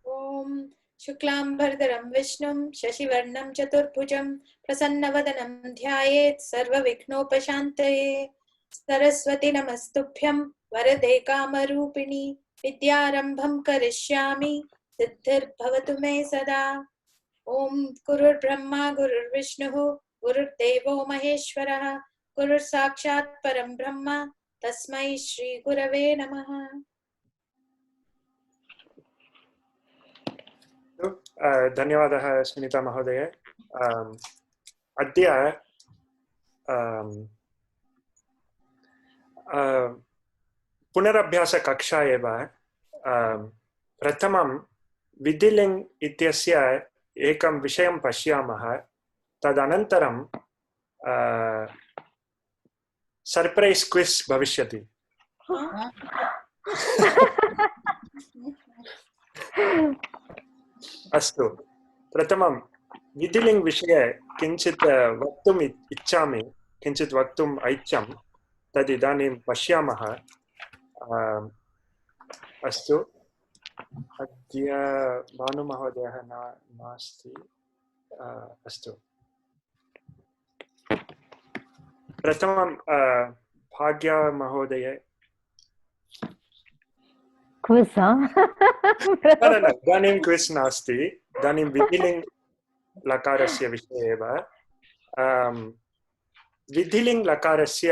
ओम शुक्लांबरधरं विष्णुं शशिवर्णं चतुर्भुजं प्रसन्नवदनं ध्यायेत् सर्वविघ्नोपशान्तये। सरस्वती नमस्तुभ्यं वरदे कामरूपिणी विद्यारम्भं करिष्यामि सिद्धिर्भवतु मे सदा। ओम गुरुर्ब्रह्मा गुरुर्विष्णुः गुरुर्देवो महेश्वरः गुरुर्साक्षात् परं ब्रह्म तस्मै श्री गुरवे नमः। धन्यवादः सुनीता महोदय। अद्य पुनरभ्यासकक्षा एव। प्रथमं विधिलिङ्ग् इत्यस्य एकं विषयं पश्यामः, तदनन्तरं सर्प्रैस् क्विस् भविष्यति। अस्तु, प्रथमं विधिलिङ्ग् विषये किञ्चित् वक्तुम् इच्छामि, किञ्चित् वक्तुम् ऐच्छं, तदिदानीं पश्यामः। अस्तु, अद्य भानुमहोदयः नास्ति। अस्तु, प्रथमं भाग्या महोदय। क्विस् इदानीं क्विस् नास्ति, इदानीं विधिलिङ्ग् लकारस्य विषये एव। विधिलिङ्ग् लकारस्य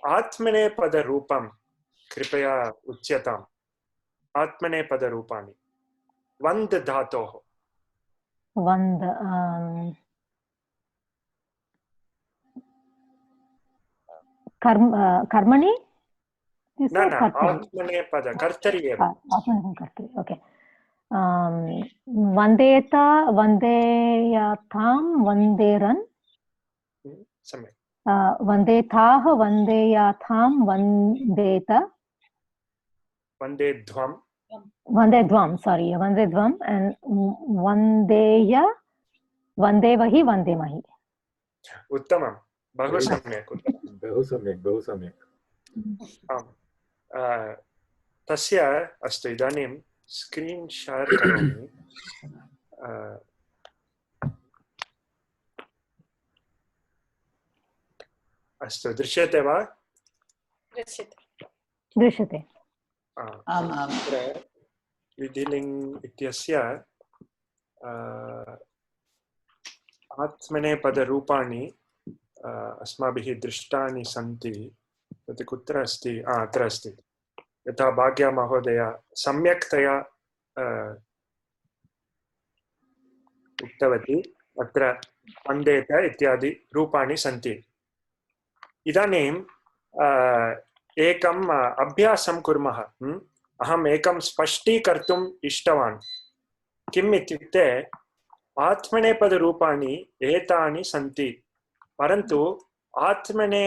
आत्मनेपदरूपं कृपया उच्यताम्। आत्मनेपदरूपाणि वन्द् धातोः। वन्द् कर्मणि न आत्मनेपद कर्तरि एव। ओके। वन्देत वन्देयातां वन्देरन्। सम्यक्। वन्देताः वन्देयातां वन्देत वन्देध्वं वन्देध्वं सारी वन्देध्वं एण्ड् वन्देय वन्देवहि वन्देमहि। उत्तमं, बहु सम्यक्, बहु सम्यक्, बहु सम्यक्। आम्, तस्य अस्तु, इदानीं स्क्रीन् शेर् करोमि। अस्तु, दृश्यते वा? दृश्यते। विधिलिङ्ग् इत्यस्य आत्मनेपदरूपाणि अस्माभिः दृष्टानि सन्ति। तत् कुत्र अस्ति? अत्र अस्ति। यथा भाग्या महोदय सम्यक्तया उक्तवती, अत्र वन्देत इत्यादि रूपाणि सन्ति। इदानीं एकम् अभ्यासं कुर्मः। अहम् एकं स्पष्टीकर्तुम् इष्टवान्। किम् इत्युक्ते, आत्मनेपदरूपाणि एतानि सन्ति, परन्तु आत्मने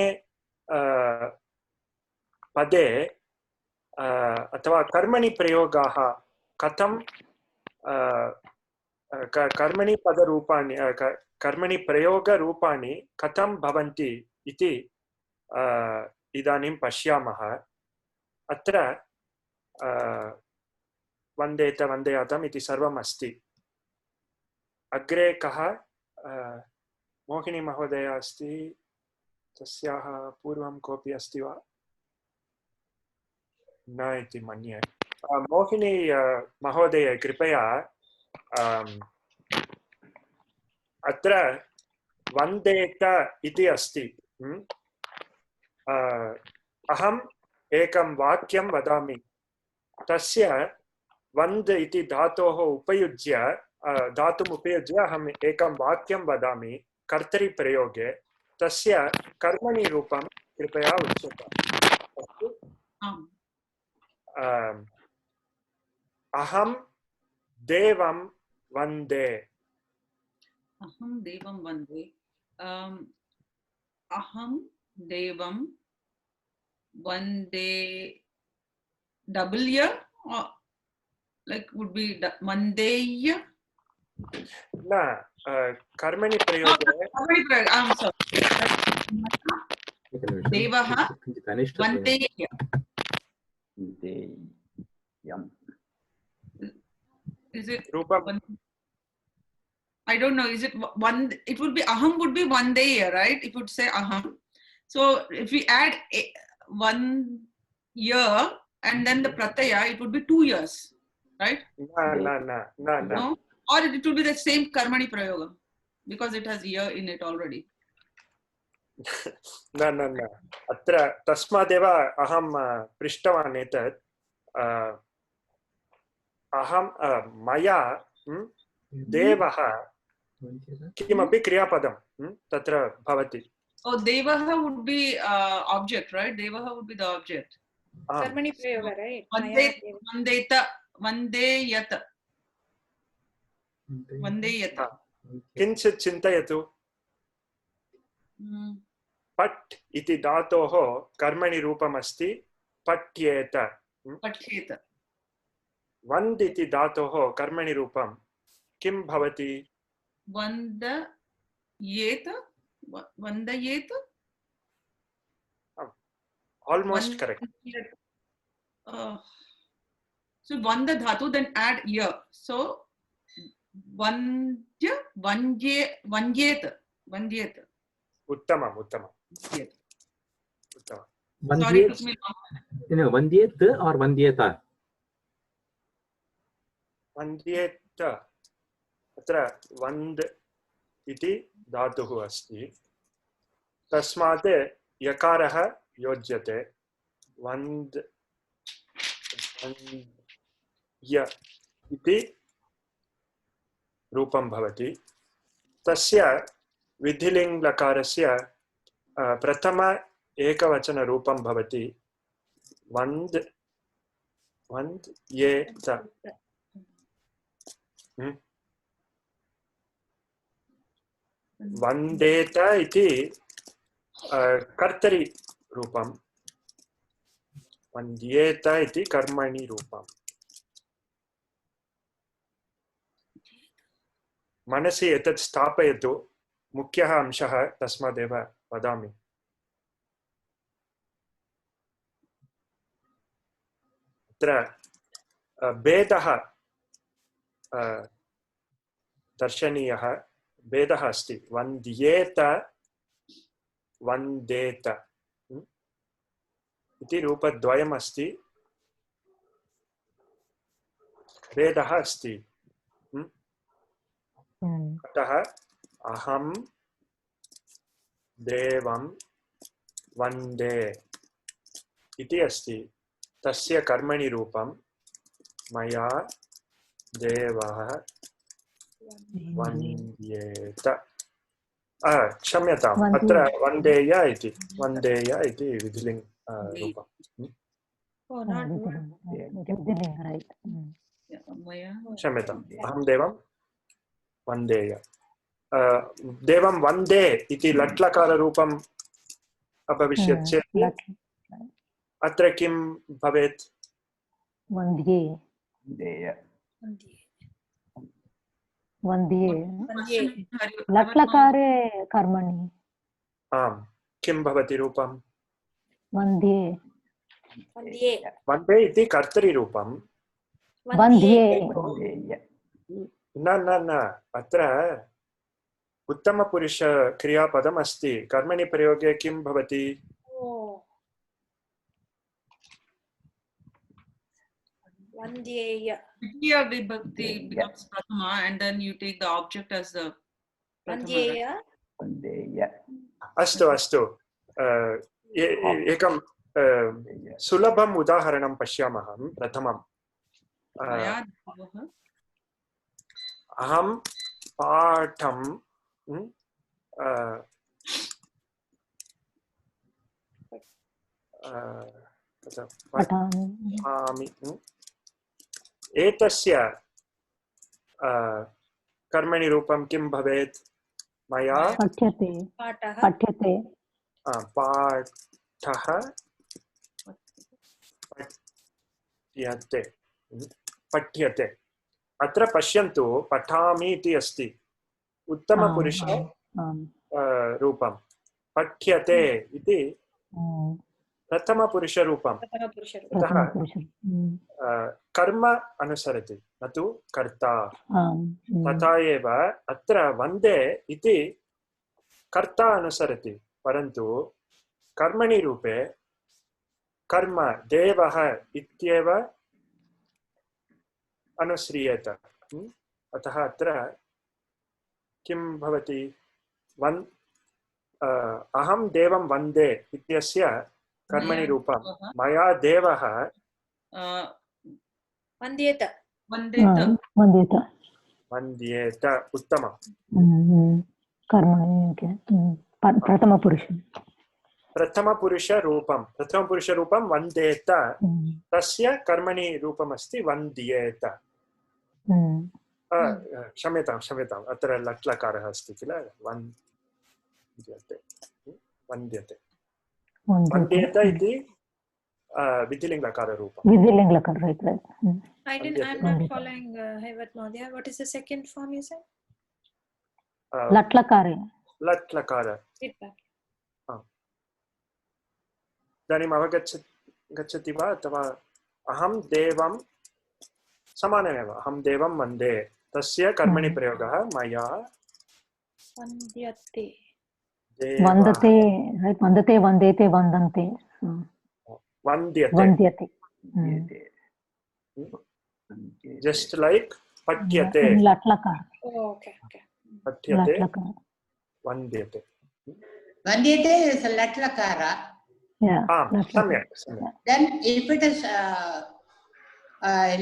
पदे अथवा कर्मणि प्रयोगाः कथं कर्मणि पदरूपाणि कर्मणि प्रयोगरूपाणि कथं भवन्ति इति इदानीं पश्यामः। अत्र वन्देत वन्देयातम् इति सर्वम् अस्ति। अग्रे कः मोहिनी महोदय अस्ति? तस्याः पूर्वं कोऽपि अस्ति वा? न इति मन्ये। मोहिनी महोदय, कृपया अत्र वन्देत इति अस्ति। अहम् एकं वाक्यं वदामि, तस्य वन्द् इति धातोः उपयुज्य धातुम् उपयुज्य अहम् एकं वाक्यं वदामि कर्तरिप्रयोगे। तस्य कर्मणि रूपं कृपया उच्यताम्। अस्तु? अहं देवं वन्दे। अहं देवं वन्दे। अहं देवं वन्दे. W or like would be Mandeya? न, कर्मणि प्रयोगे। I'm sorry. देवः वन्देय Deyam. Is it रूपं one? I don't know. Is it one? It would be aham would be one day, right? It would say aham. So if we add 1 year and then the pratyaya, it would be 2 years, right? न No, or it would be the same karmani prayoga because it has year in it already. न अत्र तस्मादेव अहं पृष्टवान् एतत् अहं मया देवः किमपि क्रियापदं तत्र भवति. Oh, devaha would be object, right? Devaha would be the object. Karmani prayoga, right? Vandeyata. किञ्चित् चिन्तयतु. पट् इति धातोः कर्मणि रूपमस्ति पठ्येत. पठ्येत. वन्द् इति धातोः कर्मणि रूपं किं भवति? वन्दयेत. Vandayet. Almost correct. So vanda dhatu, then add year. So vandya, vandyet. Uttamam. Sorry, Vandyet, it took me long time. you know, Vandyet or Vandyeta? Vandyet. अत्र वन्द् इति धातुः अस्ति. तस्मात् यकारः योज्यते. वन्द् य इति रूपं भवति. तस्य विधिलिङ्गकारस्य प्रथम एकवचनरूपं भवति वन्द् येत. वन्देत इति कर्तरि रूपं. वन्द्येत इति कर्मणि रूपम्. मनसि एतत् स्थापयतु. मुख्यः अंशः तस्मादेव वदामि. अत्र भेदः दर्शनीयः. भेदः अस्ति. वन्द्येत वन्देत इति रूपद्वयम् अस्ति. भेदः अस्ति. अतः अहं देवं वन्दे इति अस्ति. तस्य कर्मणि रूपं मया देवः वन्द्येत. क्षम्यताम्. अत्र वन्देय इति विधिलिङ्ग रूपम्. क्षम्यताम्. अहं देवं वन्देय. देवं वन्दे इति लट्लकाररूपम् अभविष्यत् चेत् अत्र किं भवेत्? वन्द्ये. लट्लकारे कर्मणि. आम्. किं भवति रूपं? वन्द्ये. वन्दे इति कर्तरिरूपं. वन्द्ये. न अत्र उत्तमपुरुष क्रियापदम् अस्ति. कर्मणि प्रयोगे किं भवति? Vandyeya. Vidya vibhakti becomes prathama and then you take the object as the prathama. Vandyeya. अस्तु. एकं सुलभम् उदाहरणं पश्यामः. प्रथमम् अहं पाठं पठामि. एतस्य कर्मणि रूपं किं भवेत्? मया पठ्यते. पाठः पठ्यते. अत्र पश्यन्तु. पठामि इति अस्ति. उत्तमपुरुष रूपं. पठ्यते इति प्रथमपुरुषरूपम् प्रथमपुरुषरूपम् अतः प्रथमपुरुषं कर्म अनुसरति न तु कर्ता आम् तथा एव अत्र वन्दे इति कर्ता अनुसरति परन्तु कर्मणि रूपे कर्म देवः इत्येव अनुस्रियेत अतः अत्र किं भवति अहं देवं वन्दे इत्यस्य कर्मणि रूपं मया देवः वन्द्येत वन्देत वन्द्येत वन्द्येत उत्तमम् कर्मणि प्रथमपुरुषं प्रथमपुरुषरूपं वन्देत तस्य कर्मणि रूपमस्ति वन्द्येत क्षम्यताम् अत्र लट् लकारः अस्ति किल वन्द्यते वन्द्येत इति विधिलिङ्गकाररूपं विधिलिङ्गकार right I'm not following Hayvat Madhya. What is the second form you said? लट्लकारे लट् लकार Feedback. इदानीम् अवगच्छति वा अथवा अहं देवं समानमेव अहं देवं वन्दे तस्य कर्मणि प्रयोगः मया वन्द्यते वन्दते वन्दते वन्देते वन्दन्ते वन्द्यते वन्द्यते just like patyate लट्लकार Okay. patyate लट्लकार vandyate Vandyate is a latlakara. सम्यक् Then if it is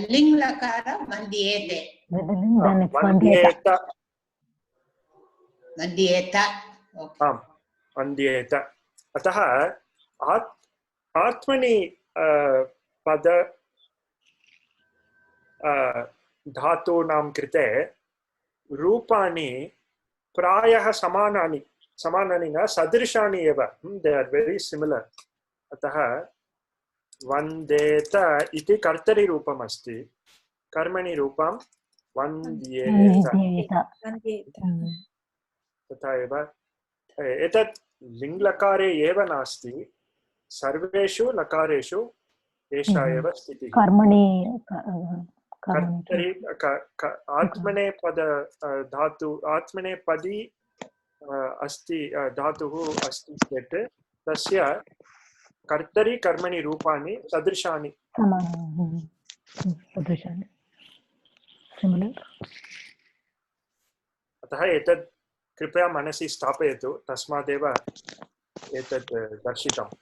ling lakara, vandyete. then it's vandyeta Vandyeta. आम् वन्द्येत अतः आत्मनि पद धातूनां कृते रूपाणि प्रायः समानानि न सदृशानि एव दे आर् वेरि सिमिलर् अतः वन्देत इति कर्तरि रूपम् अस्ति कर्मणि रूपं वन्द्येत तथा एव एतत् लिङ्लकारे एव नास्ति सर्वेषु लकारेषु एषा एव स्थितिः कर्मणि कर्तरि आत्मनेपद धातु आत्मनेपदी अस्ति धातुः अस्ति चेत् तस्य कर्तरि कर्मणि रूपाणि सदृशानि अतः एतत् कृपया मनसि स्थापयतु तस्मादेव एतत् दर्शितम्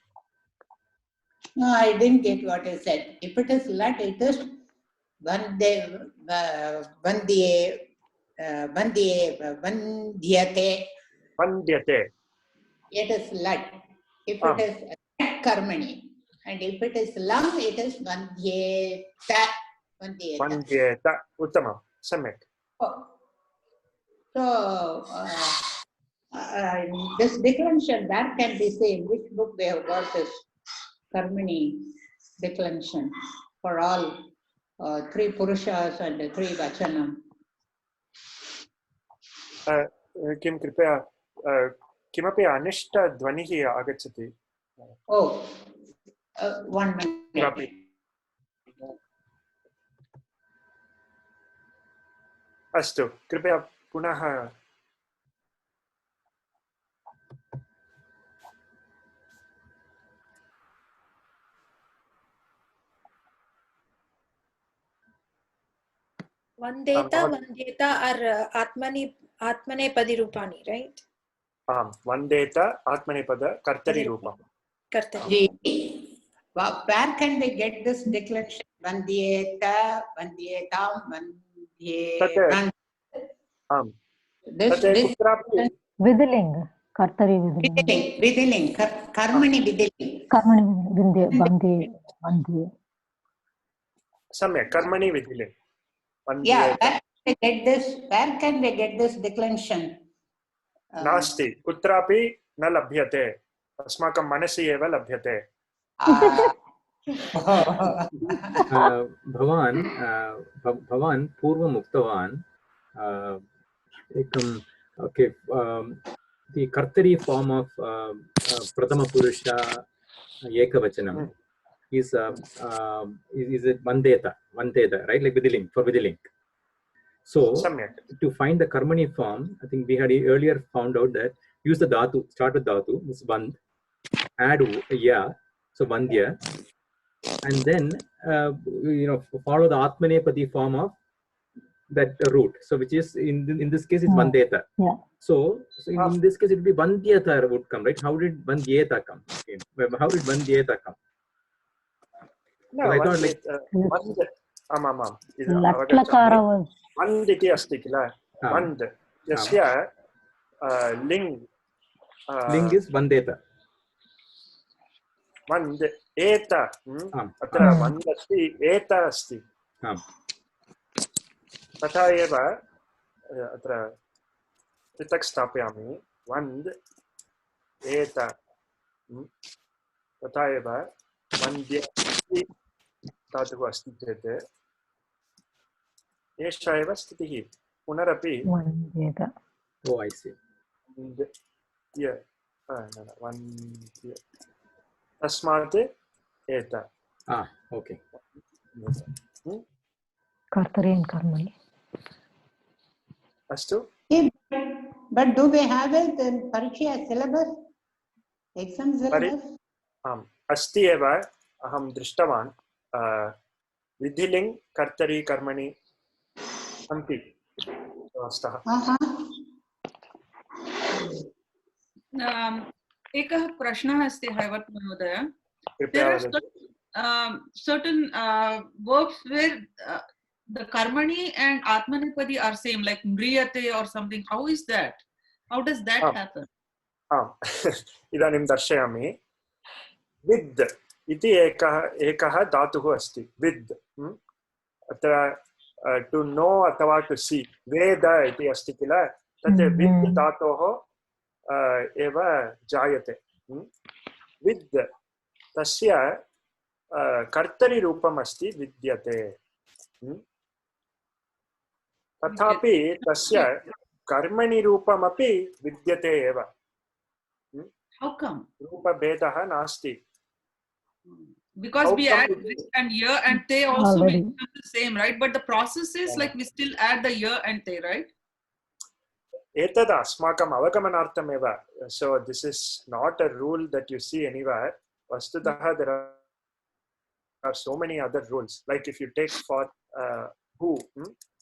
No, I didn't get what you said. If it is lat, it is vandyate. वन्द्यते It is lat. If it is lat karmani, and if it is lam, it is vandyeta. वन्द्येत उत्तमं सम्यक् So this declension that can be seen. Which book they have got this karmani declension for all three purushas and the three vachanam? किं कृपया किमपि अनिष्टध्वनिः आगच्छति Oh, 1 minute. अस्तु कृपया पुनः Vandeta, Vandyeta are Atmanepadi Rupani, right? आम् वन्देत आत्मनेपद कर्तरि रूपम् Kartari. Where can they get this declension? Vandyeta, Vandyetam, Vandye. आम् This कुत्रापि विधिलिङ्ग कर्तरि विधिलिङ्ग Vidiling, Karmani Vidiling. कर्मणि विन्द्ये वन्दे वन्द्ये सम्यक् कर्मणि विधिले Yeah, where can they get this declension? नास्ति कुत्रापि न लभ्यते अस्माकं मनसि एव लभ्यते भवान् पूर्वम् उक्तवान् एकं the कर्तरि form of prathama purusha ekavachanam is it vandeta, right? Like vidhiling, for vidhiling. So Samyak. to find the karmani form, I think we had earlier found out that use the dhatu, start with dhatu, is vand, add ya, so vandya, and then follow the atmanepadi form of that root. So which is in this case is vandeta. Yeah. So in this case it would be vandyata would come, right? How did vandyeta come? Okay. How did vandyeta come? No, I thought like Latlakara was vand iti asti kila. Vand yasya ling ling is vandeta. Vand eta atra vand asti eta asti. तथा एव अत्र पृथक् स्थापयामि वन्द् एत तथा एव वन्द्य धातुः अस्ति चेत् एषा एव स्थितिः पुनरपि Oh, I see. वन्द्य तस्मात् एत Okay. Kartari and Karmani. अस्तु. But do we have it in Pariksha syllabus? Exam syllabus? आम् अस्ति एव अहं दृष्टवान् विधिलिङ् कर्तरि कर्मणि सन्ति स्तः. एकः प्रश्नः अस्ति हैवत् महोदय. There are certain verbs where the karmani and atmanepadi are same, like mriyate or something. How is that? How does that happen? इदानीं दर्शयामि. विद् इति एकः धातुः अस्ति. विद् अत्र टु नो अथवा टु सी वेद इति अस्ति किल, तत् विद् धातोः एव जायते. विद् तस्य कर्तरि रूपम् अस्ति विद्यते. तथापि तस्य कर्मणि रूपमपि विद्यते एव. How come? रूपभेदः नास्ति. Because we add this and year and they also become the same, right? But the process is like we still add the year and they, right? एतद् अस्माकम् अवगमनार्थम् एव. So this is not a rule that you see anywhere. वस्तुतः there are so many other rules. Like if you take for who,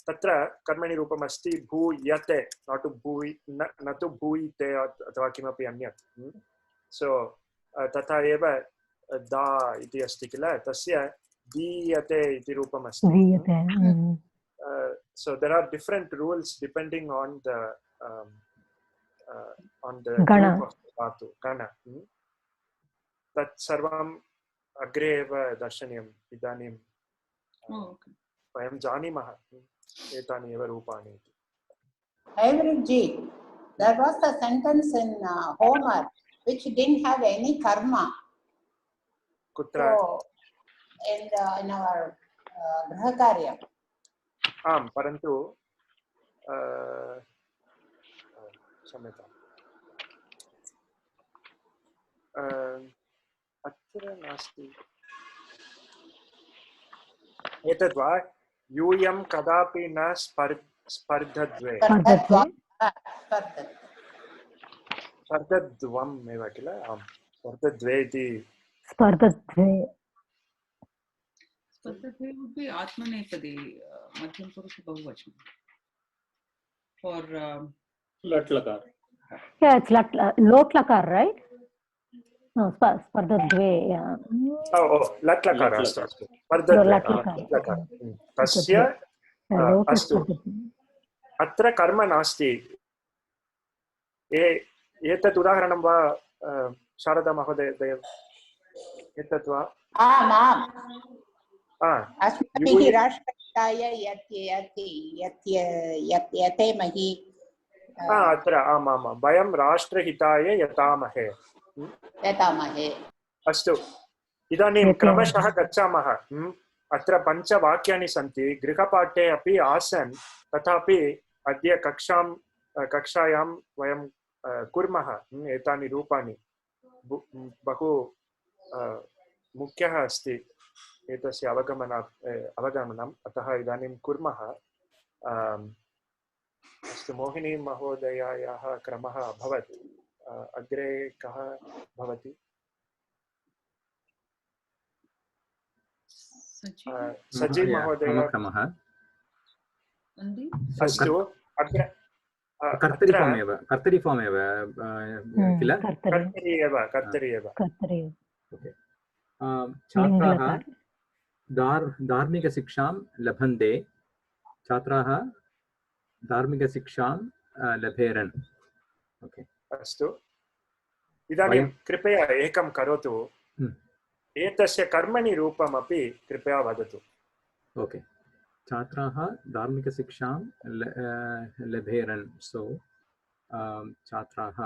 तत्र कर्मणि रूपम् अस्ति भूयते, न तु भूयिते अथवा किमपि अन्यत्. So तथा एव दा इति अस्ति किल, तस्य दीयते इति रूपम् अस्ति. So there are different rules depending on the Gana. group of dhatu, gana. तत् सर्वम् अग्रे एव दर्शनीयम्. इदानीं वयं जानीमः एतानि एव रूपाणि इति. Ji, there was a sentence in Homer which didn't have any karma. कुत्र? So, in our Grahakarya. आम्, परन्तु क्षम्यताम्, अत्र नास्ति. एतद् वा यूयं कदापि न स्पर्धद्वे. स्पर्धद्वम् एव किल. आम्, स्पर्धद्वे इति. स्पर्धद्वे. स्पर्धद्वे would be atmanepadi, madhyam purusha bahuvachan. For Latlakar. Yeah, it's Lotlakar, right? No, Spardhadve. Yeah. Oh, Latlakar. Spardhadve. Tasya astu. Atra karma nasti. एतत् उदाहरणं वा शारदा महोदय? एतत् वा? अस्माभिः राष्ट्रहिताय यतेमहि. अत्र आमां वयं राष्ट्रहिताय यतामहे. अस्तु, इदानीं क्रमशः गच्छामः. अत्र पञ्चवाक्यानि सन्ति. गृहपाठे अपि आसन्, तथापि अद्य कक्षायां वयं कुर्मः एतानि रूपाणि. बहु मुख्यः अस्ति एतस्य अवगमनम् अतः इदानीं कुर्मः। अस्तु, मोहिनी महोदयायाः क्रमः अभवत्। अग्रे कः भवति? सजीव महोदय। अस्तु, अग्रे कर्तरि फॉर्म एव किल? कर्तरि एव। ओके। छात्राः धार्मिकशिक्षां लभन्ते, छात्राः धार्मिकशिक्षां लभेरन्। ओके। अस्तु, इदानीं कृपया एकं करोतु, एतस्य कर्मणि रूपमपि कृपया वदतु। ओके। छात्राः धार्मिकशिक्षां लभेरन्। सो छात्राः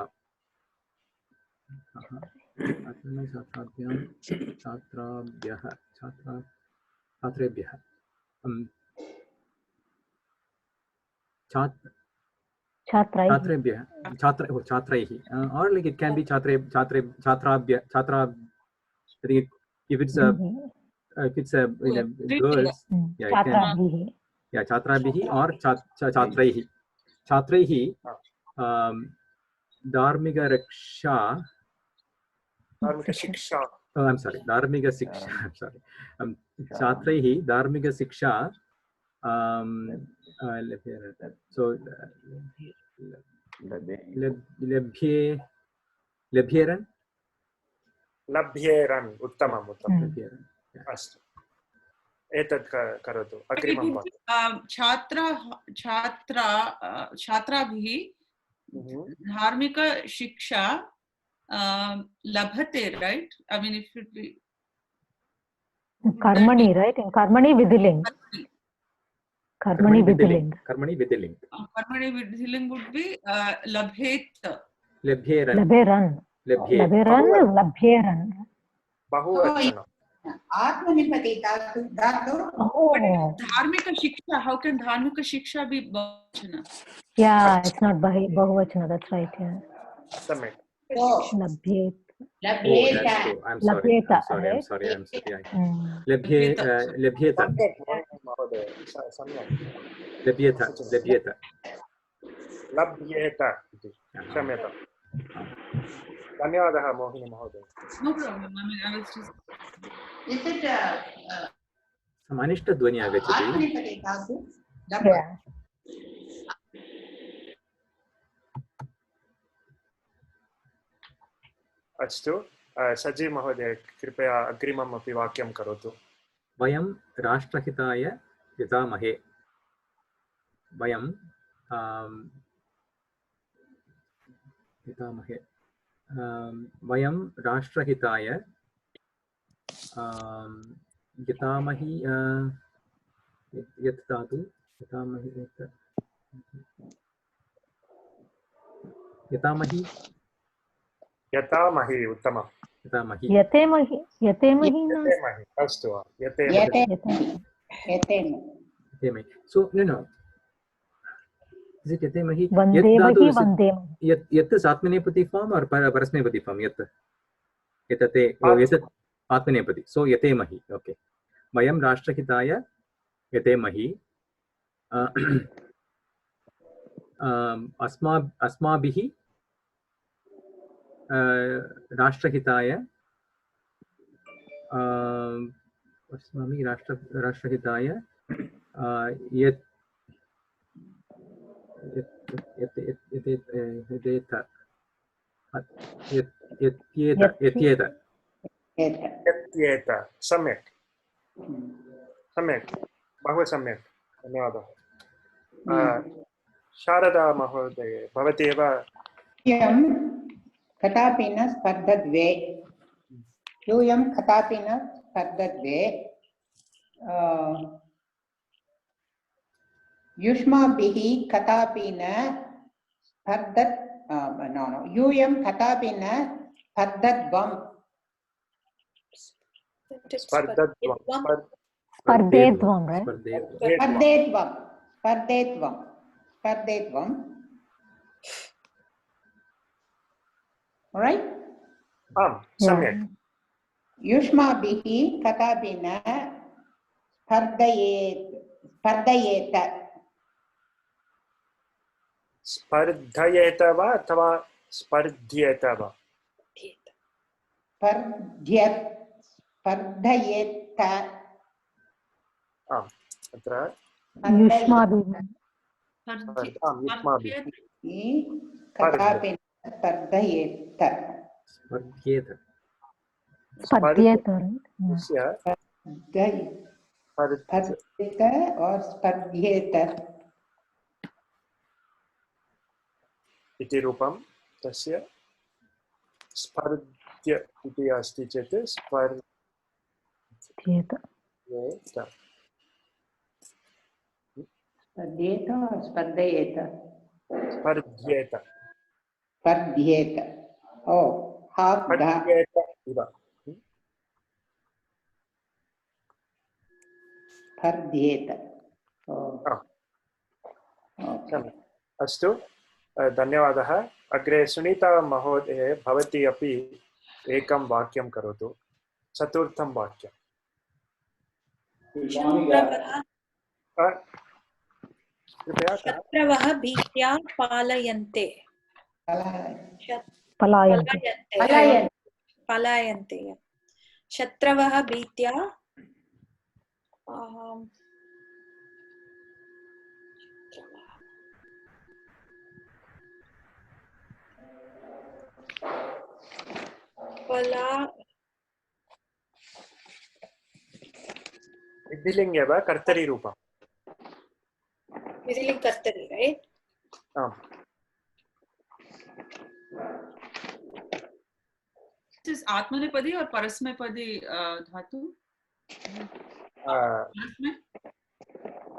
छात्रेभ्यः छात्रैः, or like it can be छात्राभ्यः, if it's a girls, छात्राभिः or छात्रैः धार्मिकशिक्षा छात्रैः धार्मिकशिक्षा so लभ्येरन्। उत्तमम्। अस्तु, एतत् करोतु। अग्रिमं छात्राभिः धार्मिकशिक्षा लभते, right? I mean, if it be कर्मणि, right? In कर्मणि विधिलिङ्ग्. कर्मणि विधिलिङ्ग् would be labhet. लभेरन् बहुवचनम्। आत्मनेपदी धातु। Dharmika shiksha, how can dharmika shiksha be bahuvachana? Yeah, it's not bahuvachana, that's right. Yeah. सम्यक्। लभ्येत। I'm sorry. लभ्येत इति। क्षम्यताम्। धन्यवादः मोहिनी महोदय। No problem. I mean, I was just. Is it अनिष्टध्वनि आगच्छति। आत्मनेपदी धातु? अस्तु, सजीव महोदय कृपया अग्रिमम् अपि वाक्यं करोतु। वयं राष्ट्रहिताय यतामहे। वयं वयं राष्ट्रहिताय यतामहि। यत् धातु यतामहि। उत्तमम्। यतेमहि। अस्तु, यतेमहि। So no. Is it यतेमहि? यत् आत्मनेपदी form or परस्मैपदी form? यत् आत्मनेपदी. So यतेमहि. Okay. वयं राष्ट्रहिताय यतेमहि। अस्माभिः राष्ट्रहिताय राष्ट्रहिताय यत्येत। सम्यक्, बहु सम्यक्, धन्यवादः। शारदा महोदय, भवती एव। कदापि न स्पर्धद्वे। यूयं कदापि न स्पर्धद्वे। युष्माभिः कदापि न स्पर्धत्। नो, यूयं कदापि न स्पर्धद्वम्। स्पर्धेद्वम्, right? स्पर्धेद्वम्। All right? सम्यक्। युष्माभिः कदापि न स्पर्धयेत स्पर्धयेत वा अथवा स्पर्ध्येत वा? स्पर्धयेत आम् अत्र युष्माभिः युष्माभिः कदापि न स्पर्धयेत स्पर्ध्येत स्पर्ध्येत स्पर्धयेत और स्पर्ध्येत इति रूपं तस्य स्पर्ध्य इति अस्ति चेत् स्पर्ध्येत स्पर्ध्येत स्पर्धयेत स्पर्ध्येत स्पर्ध्येत ओ स्पर्ध्येत इव स्पर्ध्येत अस्तु धन्यवादः। अग्रे सुनीता महोदये भवती अपि एकं वाक्यं करोतु। चतुर्थं वाक्यं कृपया शत्रवः भीत्या पालयन्ते पलायन्ते शत्रवः भीत्या विधिलिङ्गे वा कर्तरी रूपम्? विधिलिङ्ग् कर्तरि, right? आम्। This is आत्मनेपदी और परस्मैपदी धातु?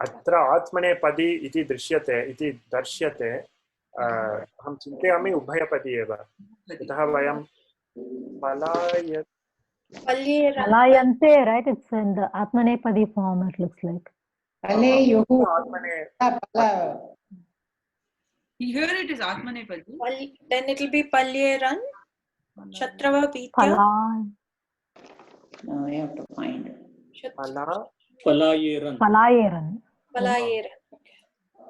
अत्र आत्मनेपदी इति दृश्यते इति दर्श्यते। अहं चिन्तयामि उभयपदी एव, यतः वयं palayante, right? It's in the atmanepadi form, it looks like. Here it is atmanepadi. Then it will be palyeran. Shatrava Pitya. No, we have to find. Palayeran.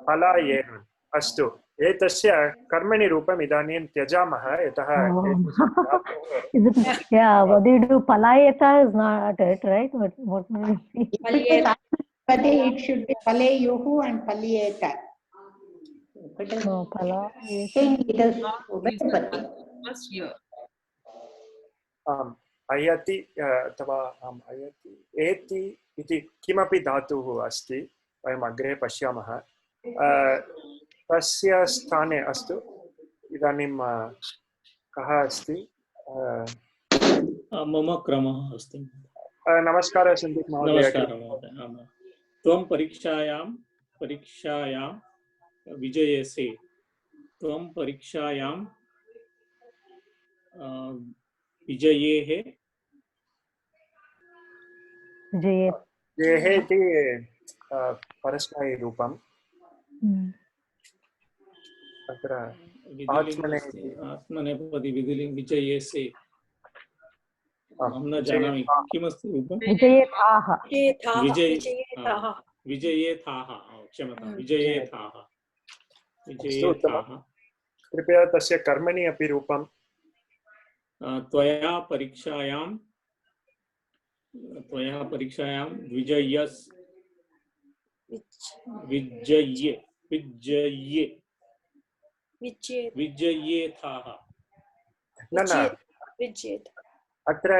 पलायेरन्। अस्तु, एतस्य कर्मणि रूपम् इदानीं त्यजामः, यतः yeah, what do you do? Palayeta is not it, right? What will it should be palayuhu and palyeta. No, it is First year. अयति अथवा अयति एति इति किमपि धातुः अस्ति, वयम् अग्रे पश्यामः। तस्य स्थाने अस्तु इदानीं कः अस्ति? मम क्रमः अस्ति। नमस्कारः सन्दीप महोदय। नमस्कारः महोदय। त्वं परीक्षायां विजयसे। त्वं परीक्षायां विजयेः इति परस्मैरूपम्। अत्र आत्मनेपदी विधिलिङ्ग् विजयेसे। अहं न जानामि किमस्ति रूपं। विजयेथाः। क्षम्यतां, विजयेथाः। कृपया तस्य कर्मणि अपि रूपं। त्वया परीक्षायां विजयेथाः। अत्र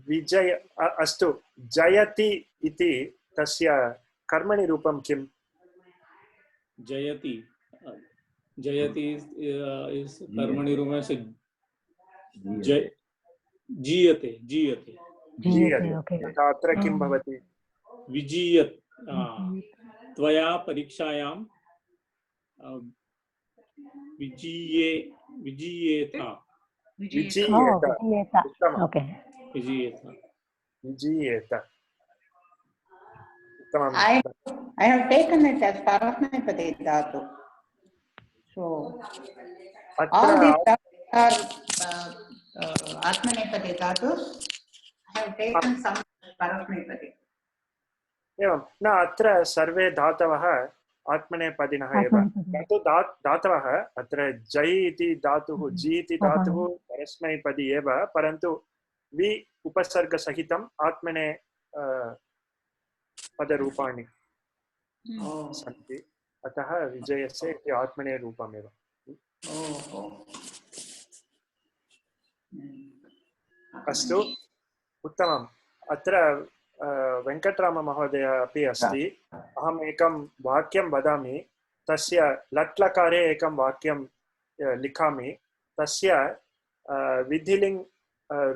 विजय अस्तु, जयति इति तस्य कर्मणि रूपं किम्? जयति is कर्मणि रूपं से जीयते। अत्र किं भवति? विजीयत्। त्वया परीक्षायां विजीयेत। I have taken it as Parasmapadi Dhatu. So all these are Atmanepadi Dhatus I have taken some Parasmepadi. एवं न अत्र सर्वे धातवः आत्मनेपदिनः एव तु धातवः अत्र जै इति धातुः जी इति धातुः परस्मैपदी एव परन्तु वि उपसर्गसहितम् आत्मने पदरूपाणि सन्ति अतः विजयस्य इति आत्मने रूपमेव अस्तु उत्तमम् अत्र वेङ्कटराममहोदय अपि अस्ति अहम् एकं वाक्यं वदामि तस्य लट्लकारे एकं वाक्यं लिखामि तस्य विधिलिङ्ग्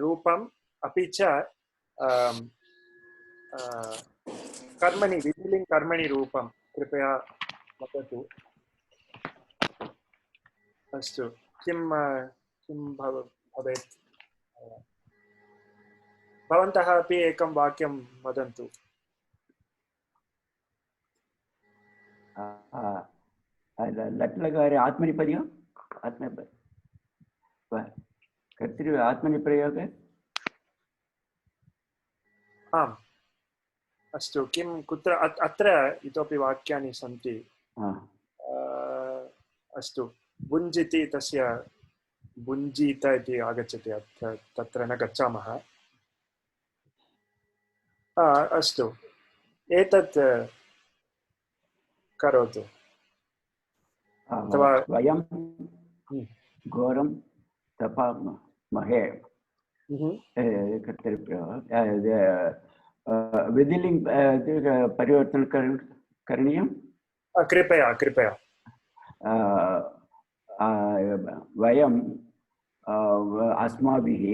रूपम् अपि च कर्मणि विधिलिङ्ग् कर्मणि रूपं कृपया वदतु अस्तु किं भवेत् भवन्तः अपि एकं वाक्यं वदन्तु लट्लकारे आत्मनेपदी कर्तृ आत्मनेप्रयोगे आम् अस्तु किं कुत्र अत्र इतोपि वाक्यानि सन्ति अस्तु भुञ्जिति तस्य भुञ्जीत इति आगच्छति तत्र न गच्छामः अस्तु एतत् करोतु अथवा वयं घोरं तपामहे विधिलिङ्ग् परिवर्तनं करणीयं कृपया कृपया वयं अस्माभिः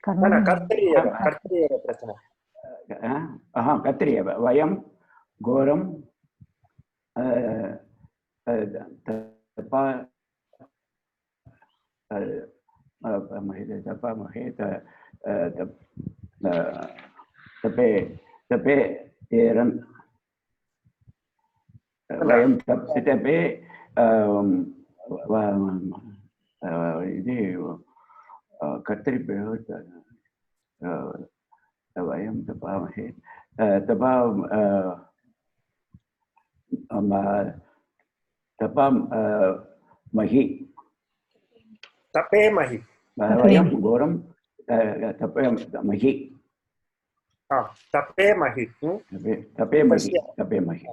कर्तरि एव प्रथमं कर्तरि एव वयं घोरं तपामहे तपे एरन् वयं तपे कर्तरि वयं तपामहे तपामहि तपेमहि वयं घोरं तपेमहि तपेमहि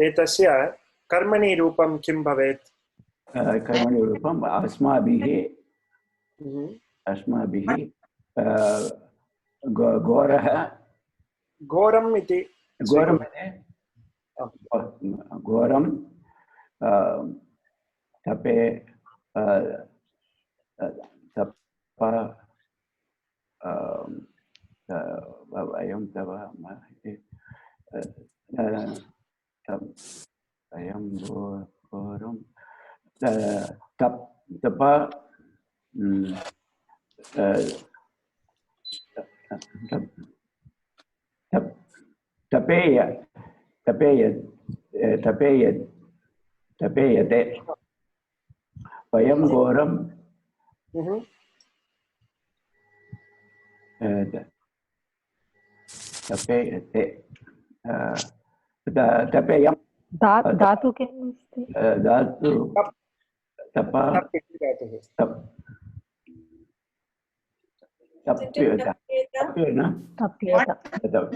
एतस्य कर्मणि रूपं किं भवेत् कर्मणि रूपम् अस्माभिः घोरम् इति घोरं तपे वयं वयं घोरं तपेयते वयं घोरं तपेयते तपेयं धातु किम् अस्ति धातु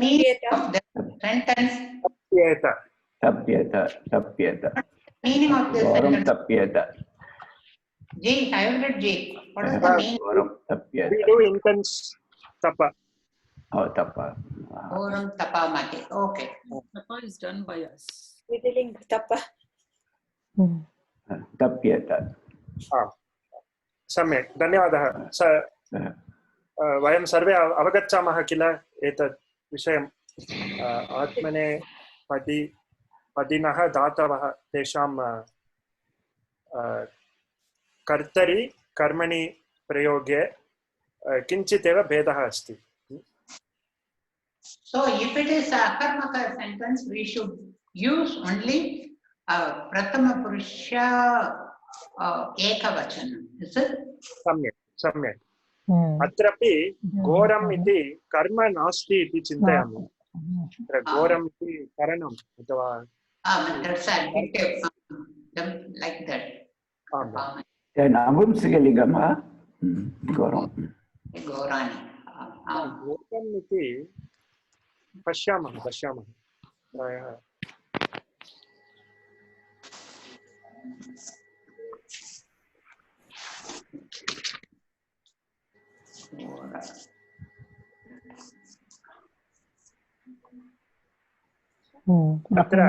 Meaning of this sentence? Tapyeta. G, I have read G. What is the meaning? We do intense tapa. Oh, tapa. Ghoram tapamati. Okay. Tapa is done by us. Vidiling tapa. Tapyeta. सम्यक् धन्यवादः वयं सर्वे अवगच्छामः किल एतत् विषयम् आत्मने पदिनः धातवः तेषां कर्तरि कर्मणि प्रयोगे किञ्चित् एव भेदः अस्ति So if it is a akarmaka sentence, we should use only prathama purusha ekavachanam. Is it? सम्यक् सम्यक् अत्रापि घोरम् इति कर्म नास्ति इति चिन्तयामि अत्र घोरम् इति करणम् अथवा That's adjective, like that. नपुंसकलिङ्गं वा घोरं Gaurani. घोरम् इति पश्यामः प्रायः अत्र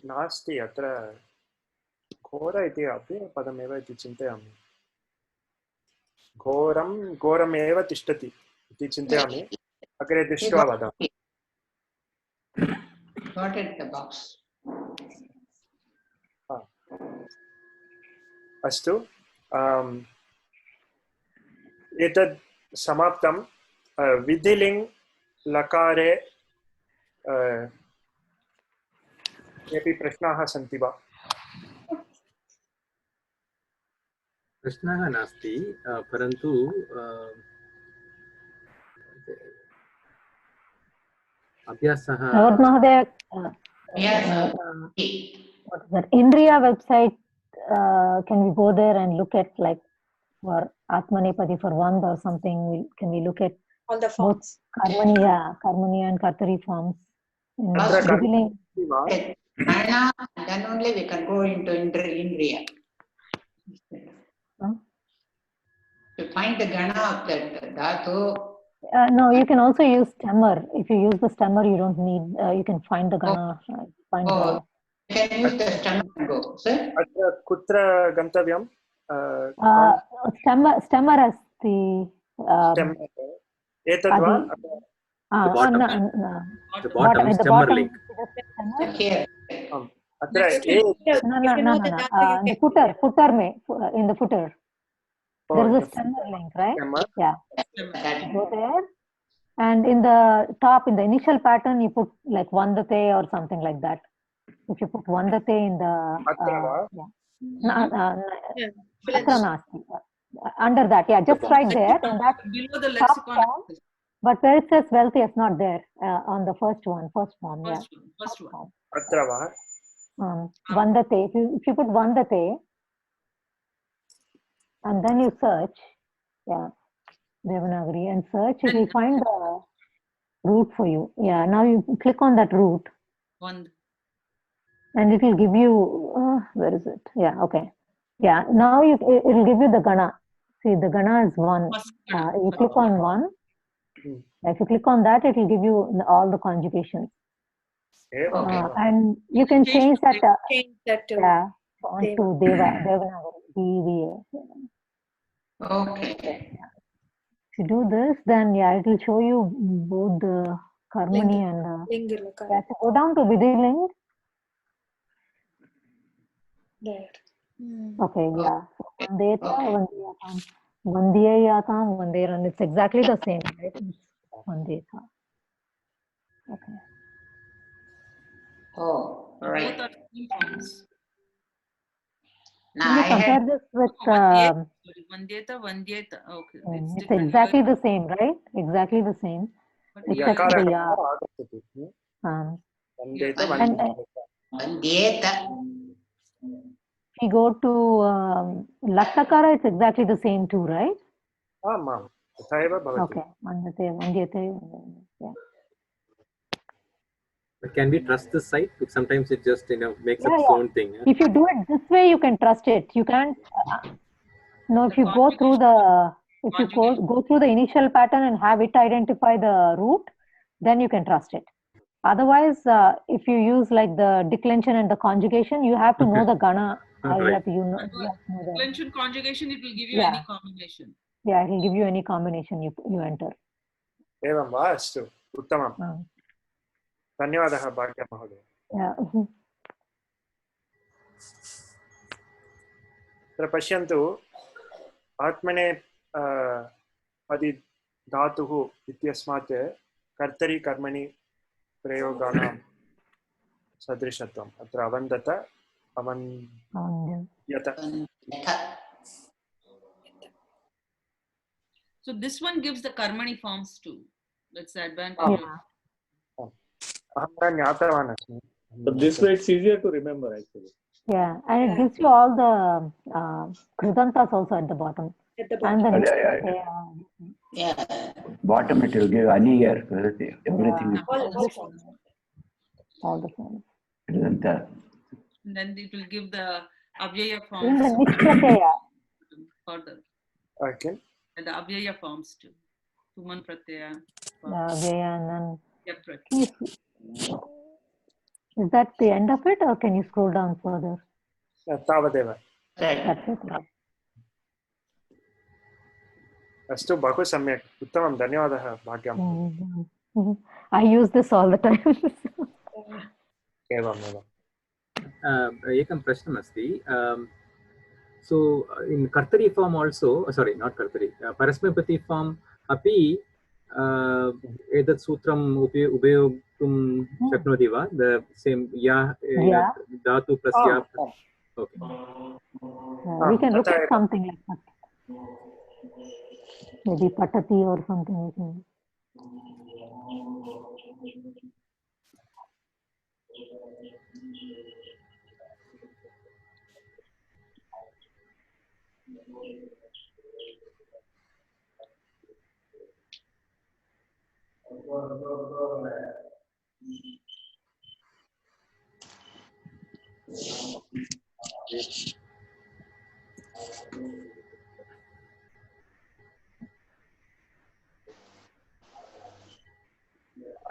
नास्ति अत्र घोर इति अपि पदमेव इति चिन्तयामि घोरमेव तिष्ठति इति चिन्तयामि अग्रे दृष्ट्वा वदामि Got it, the box. अस्तु एतत् समाप्तं विधिलिङ् लकारे केऽपि प्रश्नाः सन्ति वा प्रश्नः नास्ति परन्तु अभ्यासः महोदय what is that Indriya website can we go there and look at like for Atmanepadi for one or something can we look at all the forms karmani and kartari forms Then only we can go into Indriya. To find the gana of that dhatu. No, you can also use stemmer. If you use the stemmer, you don't need. You can find the gana. Find you can use the stemmer and go. Sir? Kutra gantavyam? Stemmer as the. Etadva? The bottom stemmer link. Here. No. The footer in the footer. There is a stemmer link, right? Yeah. Go there, and in the top, in the initial pattern, you put like Vandate or something like that. If you put Vandate in the under that, yeah, just right there in that below the lexicon. But where it says wealthy is not there on the first form, yeah. First one. Vandate. If you put Vandate. And then you search, Devanagari, and search, it will find the root for you. Yeah, now you click on that root. And it will give you, where is it? Yeah, okay. Yeah, now it will give you the gana. See, the gana is one. You click on one. If you click on that, it will give you all the conjugations. And you can change that. Onto Devanagari. DVA. Okay. If you do this, then it will show you both the Karmani and go down to Vidhiling. There. Okay, yeah. Vandiyatam, Vandiyaram. It's exactly the same, right? Vandiyata. Okay. Oh, all right. Both are same forms. Now I compare this with Vandyeta. Okay. It's exactly the same, right? Exactly the same. Except the ya. Vandyeta. If you go to Lattakara, it's exactly the same too, right? Okay. Vandyate. Yeah. But can we trust this site? Because sometimes it just makes its own thing. If you do it this way, you can trust it. You can't. No, if you go through the go through the initial pattern and have it identify the root, then you can trust it. Otherwise, if you use like the declension and the conjugation, you have to know the gana. You have to know the declension, conjugation. It will give you any combination. Yeah, it will give you any combination you enter. एवं वा अस्तु उत्तमम् धन्यवादः भाग्य महोदय अत्र पश्यन्तु आत्मने पदि धातुः इत्यस्मात् कर्तरि कर्मणि प्रयोगाणां सदृशत्वम् अत्र अवन्दत Amanyata. So this one gives the karmani forms too. That's the advantage. But this way it's easier to remember actually. Yeah, and it gives you all the kridantas also at the bottom. At the And bottom. the Yeah. Bottom it will give any year, everything. all the forms. And then it will give the avyaya In the forms Nishpratyaya. further. Okay. And the avyaya forms too. Tuman pratyaya. Avyaya and then. Yap Can pratyaya. you, is that the end of it, or can you scroll down further? Tavadeva. That's it. अस्तु बहु सम्यक् उत्तमं धन्यवादः भाग्यम्. I use this all the time. एवमेव. एकं प्रश्नम् अस्ति. So in Kartari form also, sorry, not Kartari, Parasmapati form api etat sutram upayogtum shaknoti va? The same ya dhatu plus ya. Okay. We can look at something like that. Maybe patati or something like that.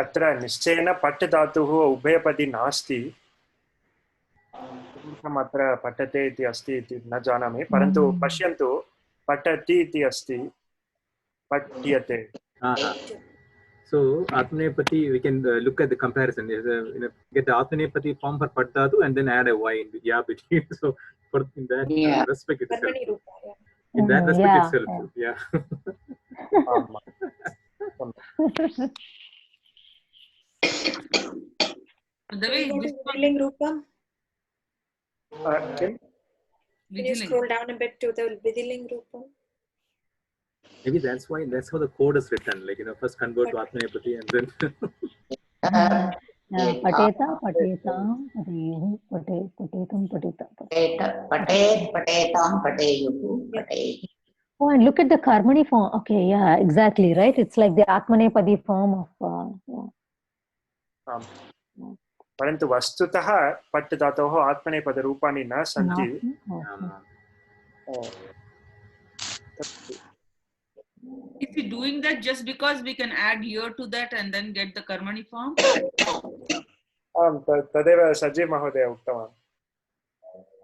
अत्र निश्चयेन पट् धातुः उभयपदी नास्ति. अत्र पठते इति अस्ति इति न जानामि, परन्तु पश्यन्तु पठति इति अस्ति, पठ्यते. So Atmanepati, we can look at the comparison. Get the Atmanepati form for Pat Dhatu and then add a Y in ya between. So for in that respect itself. In that respect itself. Yeah. The way Vidiling Rupam. Can you scroll down a bit to the Vidiling Rupam? Maybe that's how the code is written. Like, first convert to Atmanepati and then. Pateta, patetam, pateyuhu, patetam, pateta. Patetam, pateyuhu, pateyuhu. Oh, and look at the karmani form. Okay, yeah, exactly, right? It's like the Atmanepadi form of. परन्तु वस्तुतः पट् धातोः आत्मनेपदरूपाणि न सन्ति. Is he doing that just because we can add year to that and then get the karmani form? तदेव सजीव महोदय उक्तवान्.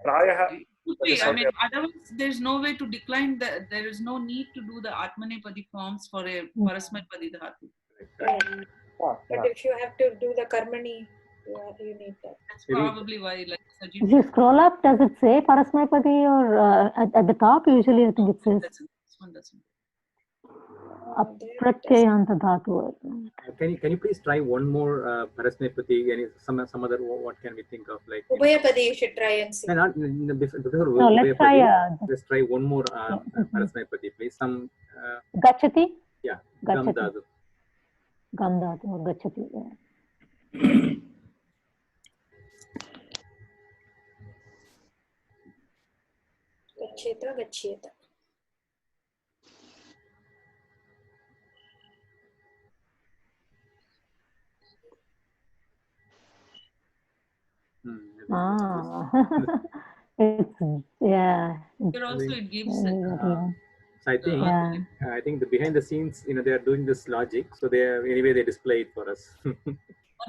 प्रायः I mean, otherwise there's no way to decline that. There is no need to do the Atmanepadi forms for a Parasmapadi dhatu. But if you have to do the karmani, you need that. That's probably why, like Sajid. If you scroll up, does it say Parasmapadi or at the top? Usually, I think it says. This one doesn't. Pratyayanta dhatu. Can you please try one more Parasmapati? Any some other? What can we think of? Like Ubhayapadi, you should try and see. No, let's try. Let's try one more Parasmapati, please. Some. Gachati. Yeah. Gachati. Gam dhatu. Gam dhatu or gachati. Yeah. Gaccheta, gaccheta. It's Here also it gives. So I think the behind the scenes, they are doing this logic. So they display it for us. Or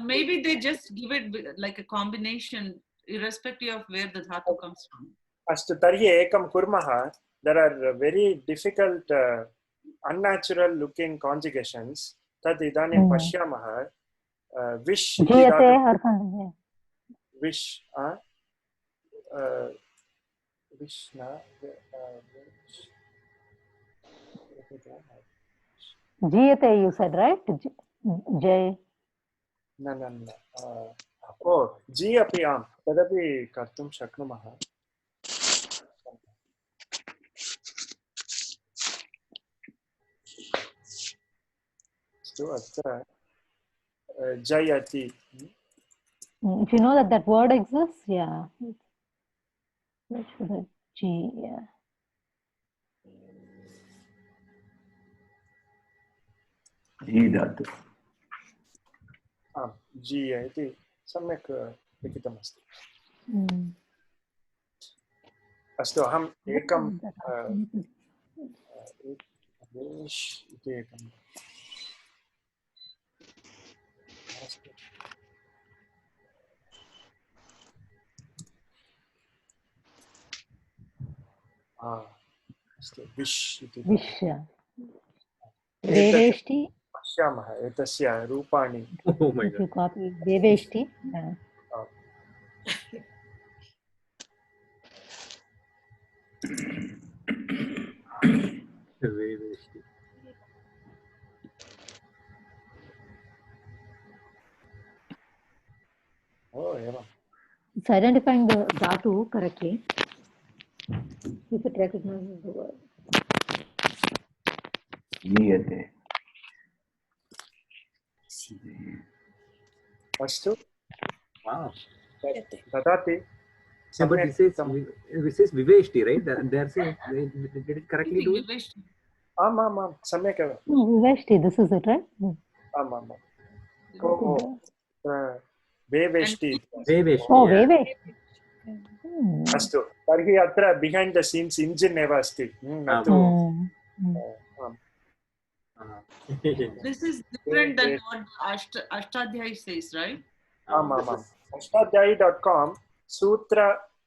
maybe they just give it like a combination, irrespective of where the dhatu comes from. अस्तु तर्हि एकं कुर्मः. There are very difficult, unnatural looking conjugations. तद् इदानीं पश्यामः. Wish. Wish. Vishna. Jiyate, you said, right? Jay. No. ओ जी अपि आम् तदपि कर्तुं शक्नुमः अस्तु अत्र जयति If you know that word exists, yeah. Let's put a G, yeah. जी धातु आम् जी इति सम्यक् लिखितमस्ति अस्तु अहम् एकं इति एकम् अस्तु अस्तु विश् इति Vishya. Deveshti. पश्यामः एतस्य रूपाणि Oh my If you God. copy Deveshti. Yeah. Deveshti. ओ एवम् It's identifying the dhatu correctly. If it recognizes the word. गीयते अस्तु Wow. ददाति Yeah, but सम्यक् this is Viveshti, right? They're saying they did it correctly do it? आम् आम् आम् सम्यक् एव No, Viveshti, this is it, right? आम् आम् आम् वेवेष्टि Viveshti. Oh, Yeah. Viveshti. अस्तु तर्हि अत्र बिहैण्ड् द सीन्स् इञ्जिन् एव अस्ति न तु This is different than what Ashtadhyayi says, right? आम् आम् आम् ashtadhyayi.com सूत्र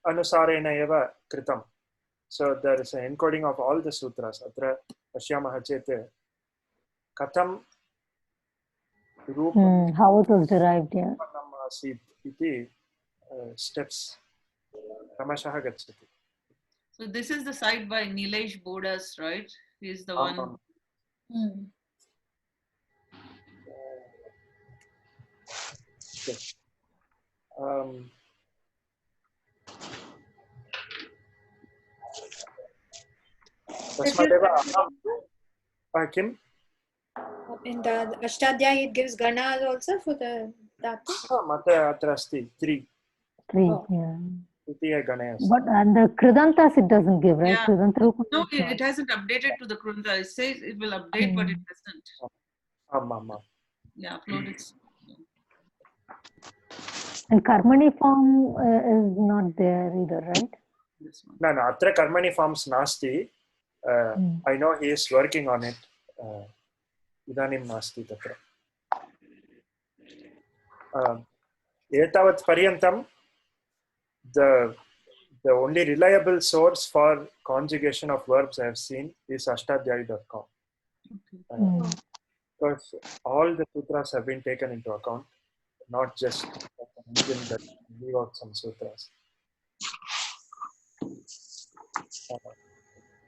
अनुसारेण एव कृतं so there is an encoding of all the sutras अत्र पश्यामः चेत् कथं रूपं How it was derived, yeah. आसीत् इति स्टेप्स् क्रमशः गच्छति So this is the site by Nilesh Bodas, right? He is the one. तस्मादेव किम् In the Ashtadhyayi, it gives ganas also for the dhatu. अत्र अस्ति 3 Three, Oh. yeah. तृतीयगणे अस्ति But and the Kridantas it doesn't give, right? Yeah. Kridanta Rupam No, is not. it hasn't updated to the Krunda. It says it will update, but it doesn't. आम् आम् आम् Yeah, upload it. And Karmani form is not there either, right? This one. न न अत्र कर्मणि farms नास्ति I know he is working on इट् इदानीं नास्ति तत्र एतावत् पर्यन्तं the only reliable source for conjugation of verbs I have seen is ashtadhyayi.com because all the sutras have been taken into account, not just an engine that leave out some sutras.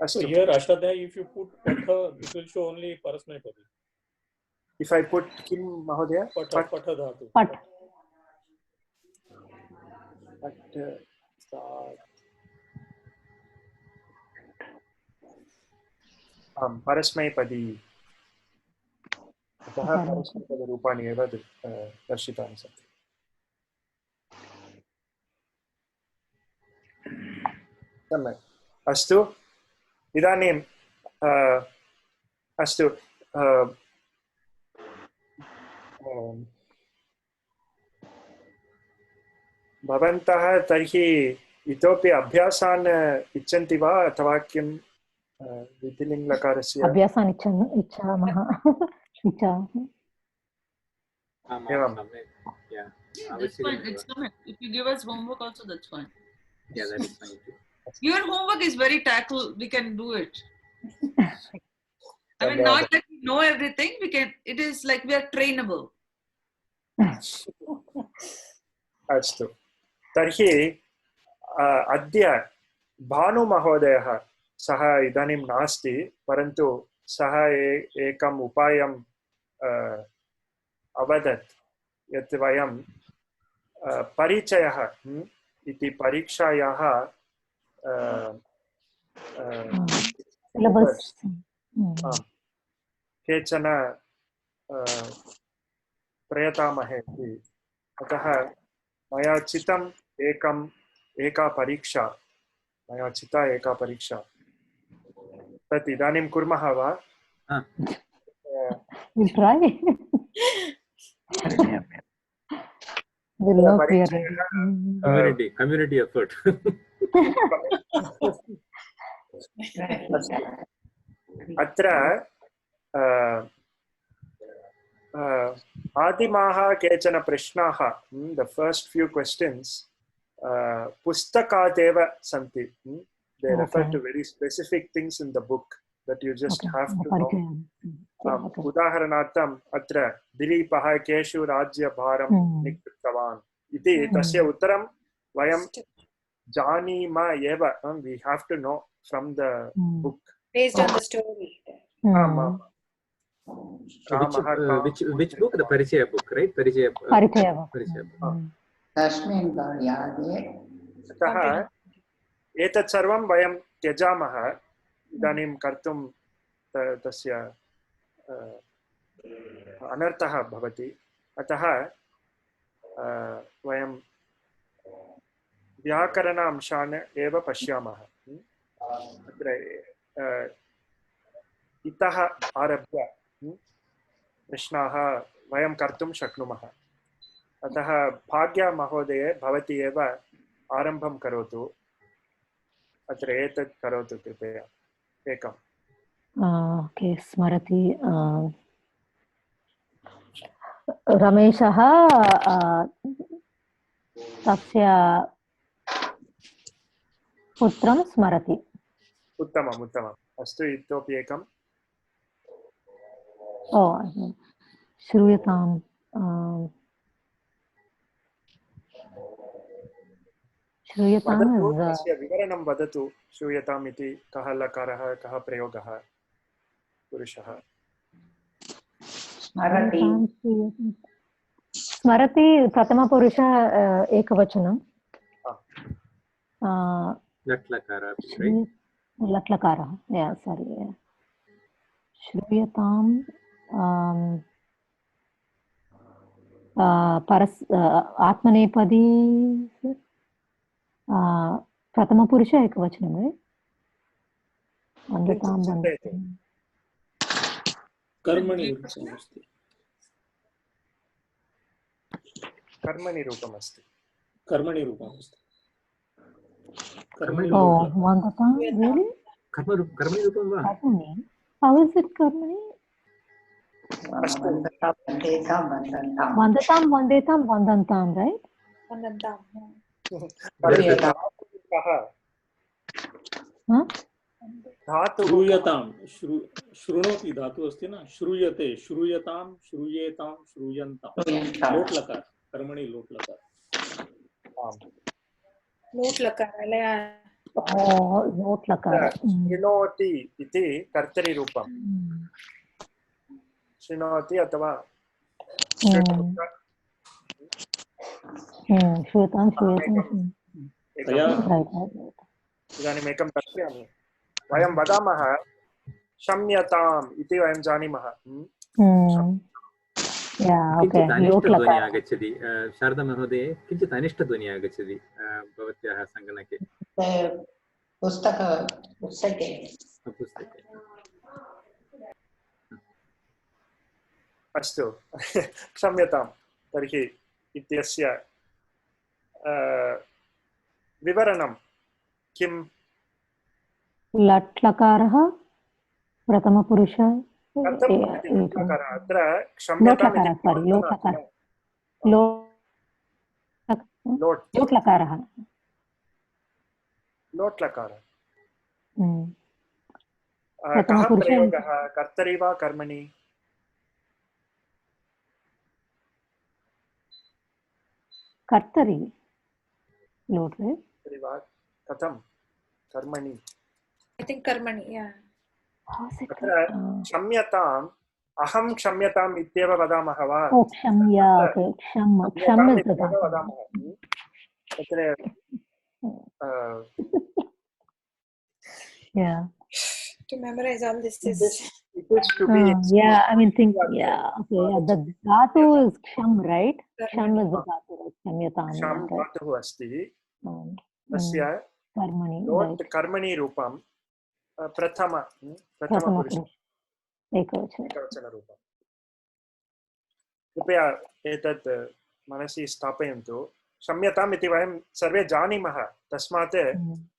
So here Ashtadhyayi, if you put Patha, it will show only Parasmaipadi. If I put Kim Mahodaya? Patha dhatu. Pat. परस्मैपदी अतः परस्मैपदरूपाणि एव दर्शितानि सन्ति सम्यक् अस्तु इदानीं अस्तु भवन्तः तर्हि इतोपि अभ्यासान् इच्छन्ति वा अथवा किं विधिलिङ्गकारस्य अभ्यासान् इच्छामः इच्छामः एवं Yeah. That's fine. It's fine. If you give us homework also, that's fine. Yeah, that is fine too. Your homework is very tackle. We can do it. I mean, not that we know everything. We can. It is like we are trainable. अस्तु तर्हि अद्य भानुमहोदयः सः इदानीं नास्ति परन्तु सः एकम् उपायं अवदत् यत् वयं परिचयः इति परीक्षायाः syllabus. केचन प्रयतामहे इति। अतः मया चितम् एका परीक्षा, मया चिता एका परीक्षा। तत् इदानीं कुर्मः वा? We'll try. We'll not be ready. Community effort. अत्र आदिमाः केचन प्रश्नाः, the first few questions पुस्तकादेव सन्ति. They refer to very specific things in the book that you just have to know. उदाहरणार्थम् अत्र दिलीपः केषु राज्यभारं निकृतवान् इति तस्य उत्तरं वयं जानीम एव. We have to know from the book. Based on the story. Which book? The Parichaya book, right? Parichaya book. तस्मिन् कार्यादे अतः एतत् सर्वं वयं त्यजामः. इदानीं कर्तुं तस्य अनर्थः भवति. अतः वयं व्याकरण अंशान् एव पश्यामः. अत्र इतः आरभ्य प्रश्नाः वयं कर्तुं शक्नुमः. अतः भाग्या महोदये भवती एव आरम्भं करोतु. अत्र एतत् करोतु कृपया एकम्. ओके, स्मरति. रमेशः तस्य पुत्रं स्मरति. उत्तमम् उत्तमम्. अस्तु, इतोपि एकम्. श्रूयताम्. तस्य विवरणं वदतु. श्रूयताम् इति कः लकारः, कः प्रयोगः, पुरुषः? स्मरति प्रथमपुरुष एकवचनं. लट्लकारः. सारी. श्रूयताम् आत्मनेपदी प्रथमपुरुष एकवचनं. कर्मणि रूपमस्ति. कर्मणि रूपमस्ति. वन्दतां. really? कर्मणि रूपं वा? How is it कर्मणि? वन्दतां वन्देतां वन्दन्तां, right? श्रूयतां शृणोति धातु अस्ति न. श्रूयते, श्रूयतां, श्रूयेतां, श्रूयन्तां. लोट् लकार. कर्मणि लोट् लकार. लोट् लकार. लोट् लकार. शृणोति इति कर्तरि रूपं. शृणोति अथवा श्रूयतां श्रूयतां. इदानीम् एकं पश्यामि. वयं वदामः क्षम्यताम् इति वयं जानीमः. किञ्चित् अनिष्टध्वनिः आगच्छति. शारदा महोदये, किञ्चित् अनिष्टध्वनिः आगच्छति भवत्याः सङ्गणके. पुस्तके. अस्तु, क्षम्यतां. तर्हि इत्यस्य विवरणं किम्? लट्लकारः प्रथमपुरुष. अत्र लोट्लकारः. कः प्रयोगः? कर्तरि वा कर्मणि? कर्तरि. लोट् वा कथं? कर्मणि. I think कर्मणि. अत्र क्षम्यताम् अहं क्षम्यताम् इत्येव वदामः वा? Oh, Kshamya. Okay. Ksham is the इत्येव dhatu. वदामः। तत्र Yeah. To memorize all this is it is to be Yeah, I mean, think, yeah, okay, yeah, the dhatu is ksham, right? Ksham is the dhatu, right? Kshamyatam, क्षम right? धातुः अस्ति तस्य Karmani, लोट् right? कर्मणि रूपं प्रथमपुरुष एकवचनरूपम्। कृपया एतत् मनसि स्थापयन्तु। क्षम्यताम् इति वयं सर्वे जानीमः, तस्मात्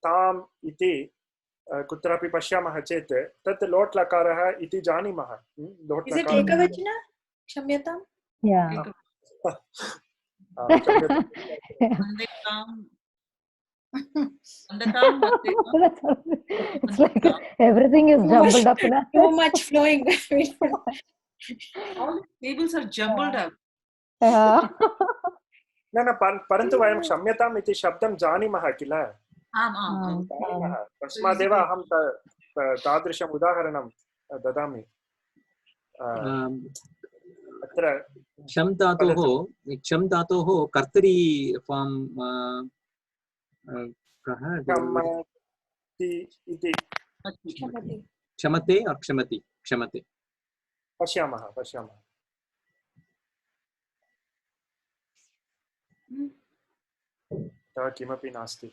ताम् इति कुत्रापि पश्यामः चेत् तत् लोट् लकारः इति जानीमः। लोट् Is it लकारः ekavachana? Kshamyatam? Yeah. It's like everything is jumbled up in Too much flowing. All tables are jumbled up. Yeah. न परन्तु वयं क्षम्यताम् इति शब्दं जानीमः किल? आम् तस्मादेव अहं तादृशम् उदाहरणं ददामि। अत्र क्षम धातोः कर्तरी फार्म् कः? क्षमते और क्षमति? क्षमते। पश्यामः। किमपि नास्ति,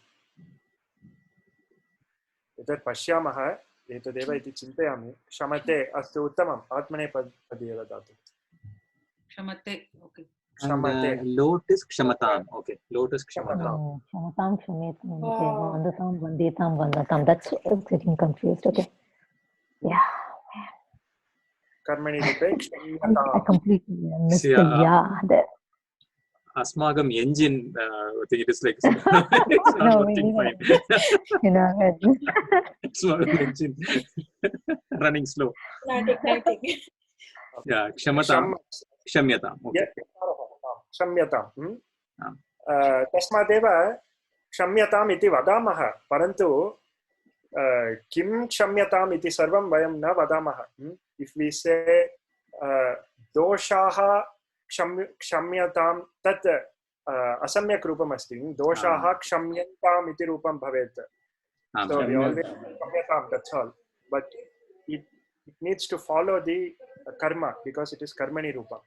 एतत् पश्यामः, एतदेव इति चिन्तयामि। क्षमते, अस्तु, उत्तमम्। आत्मनेपदी एव दातु। क्षमते, ओके। क्षमते। लोट् इस् क्षमताम्, ओके। लोट् इस् क्षमताम्। क्षमतां क्षमेताम्, okay. वन्दतां वन्देतां वन्दतां. That's getting confused, okay. Yeah. कर्मणि रूपे क्षम्यताम्। I completely missed the yeah there. Asmagam engine, it is like it's not No, working fine. You know, Asmagam engine running slow. Not igniting. Yeah, क्षमताम्, क्षम्यताम्. Okay. क्षम्यताम्। तस्मादेव क्षम्यताम् इति वदामः, परन्तु किं क्षम्यताम् इति सर्वं वयं न वदामः। If we say दोषाः क्षम्यतां, तत् असम्यक् रूपम् अस्ति। दोषाः क्षम्यताम् इति रूपं भवेत्। So we always क्षम्यतां, that's all. But it needs to follow the karma because it is karmani रूपम्।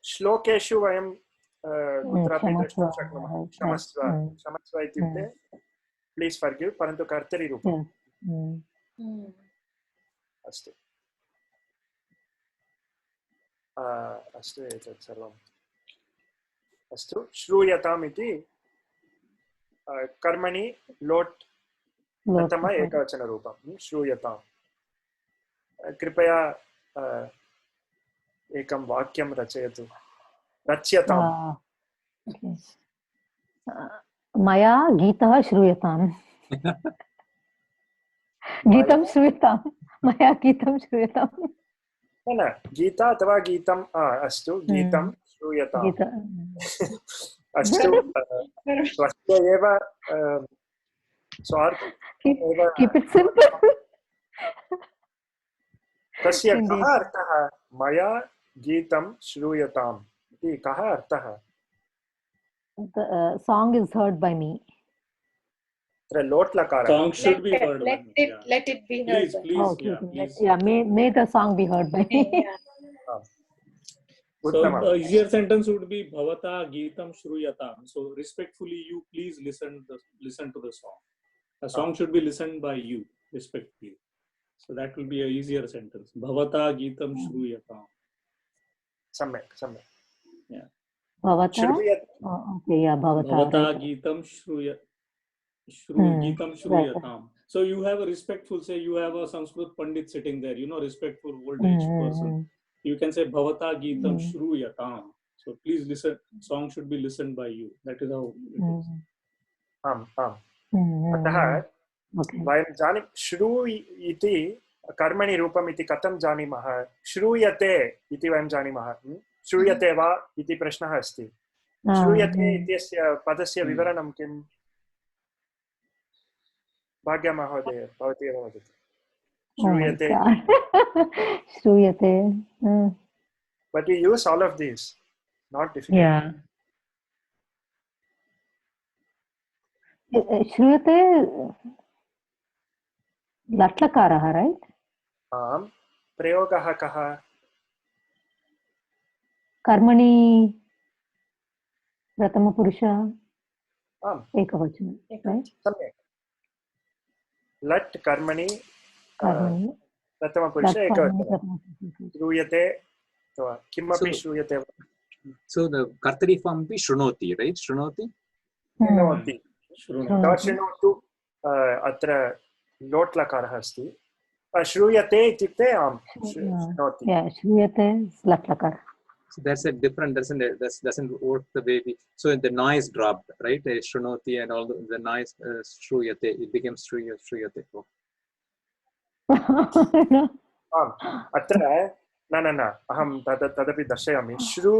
श्लोकेषु वयं कुत्रापि द्रष्टुं शक्नुमः। क्षमस्व इत्युक्ते प्लीस् फर्गिव्, परन्तु कर्तरि रूपम्। अस्तु अस्तु, एतत् सर्वम् अस्तु। श्रूयताम् इति कर्मणि लोट् प्रथम एकवचनरूपं श्रूयताम्। कृपया एकं वाक्यं रचयतु। रच्यताम्। मया गीतः श्रूयताम्। गीतं श्रूयताम्। मया गीतं श्रूयताम्। न, गीता अथवा गीतम्। अस्तु, गीतं श्रूयताम्। अस्तु, स्वस्य एव Keep it simple. तस्य कः अर्थः? मया गीतं श्रूयताम् इति कः अर्थः? The song is heard by me. अत्र लोट् लकारः। Song should be heard by me. Let it be heard. Please. Yeah, may the song be heard by me. So the easier sentence would be Bhavata Geetam Shruyatam. So respectfully, you please listen to the song. The song should be listened by you respectfully. So that will be a easier sentence. Bhavata Geetam Shruyatam. सम्यक्। Yeah. Bhavata. Okay, yeah, Bhavata. Bhavata Geetam Geetam Shruyatam. So you have a respectful, say you have a Sanskrit Pandit sitting there, respectful old age person. You can say Bhavata Geetam Shruyatam. So please listen. Song should be listened by you. That is how it is. आम्। अतः वयं जानीमः श्रू इति कर्मणि रूपम् इति कथं जानीमः? श्रूयते इति वयं जानीमः। श्रूयते वा इति प्रश्नः अस्ति। श्रूयते इत्यस्य पदस्य विवरणं किम्? भाग्या महोदय, भवती एव वदतु। Oh my Shruyate. God. Shruyate. But we use all of these. Not difficult. Yeah. Shruyate, Latlakaraha, right? प्रयोगः कः? Karmani, Prathama-purusha, आम् Ekavachana, right? सम्यक्. लट् कर्मणि Karmani. प्रथमपुरुष Lat एकवचनं. Karmani. श्रूयते अथवा किमपि श्रूयते वा? So the Kartari form be Shrunoti, right? Shrunoti? शृणोति. अथवा Shrunoti. शृणोतु अत्र लोट् लकारः अस्ति. श्रूयते इत्युक्ते आम् शृणोति. Yeah, Shruyate is Latlakara. So that's a different, doesn't work the way we, so the noise dropped, right? Shrunoti and all the noise, Shruyate, it became Shruyate. आम् अत्र न अहं तदपि दर्शयामि. श्रु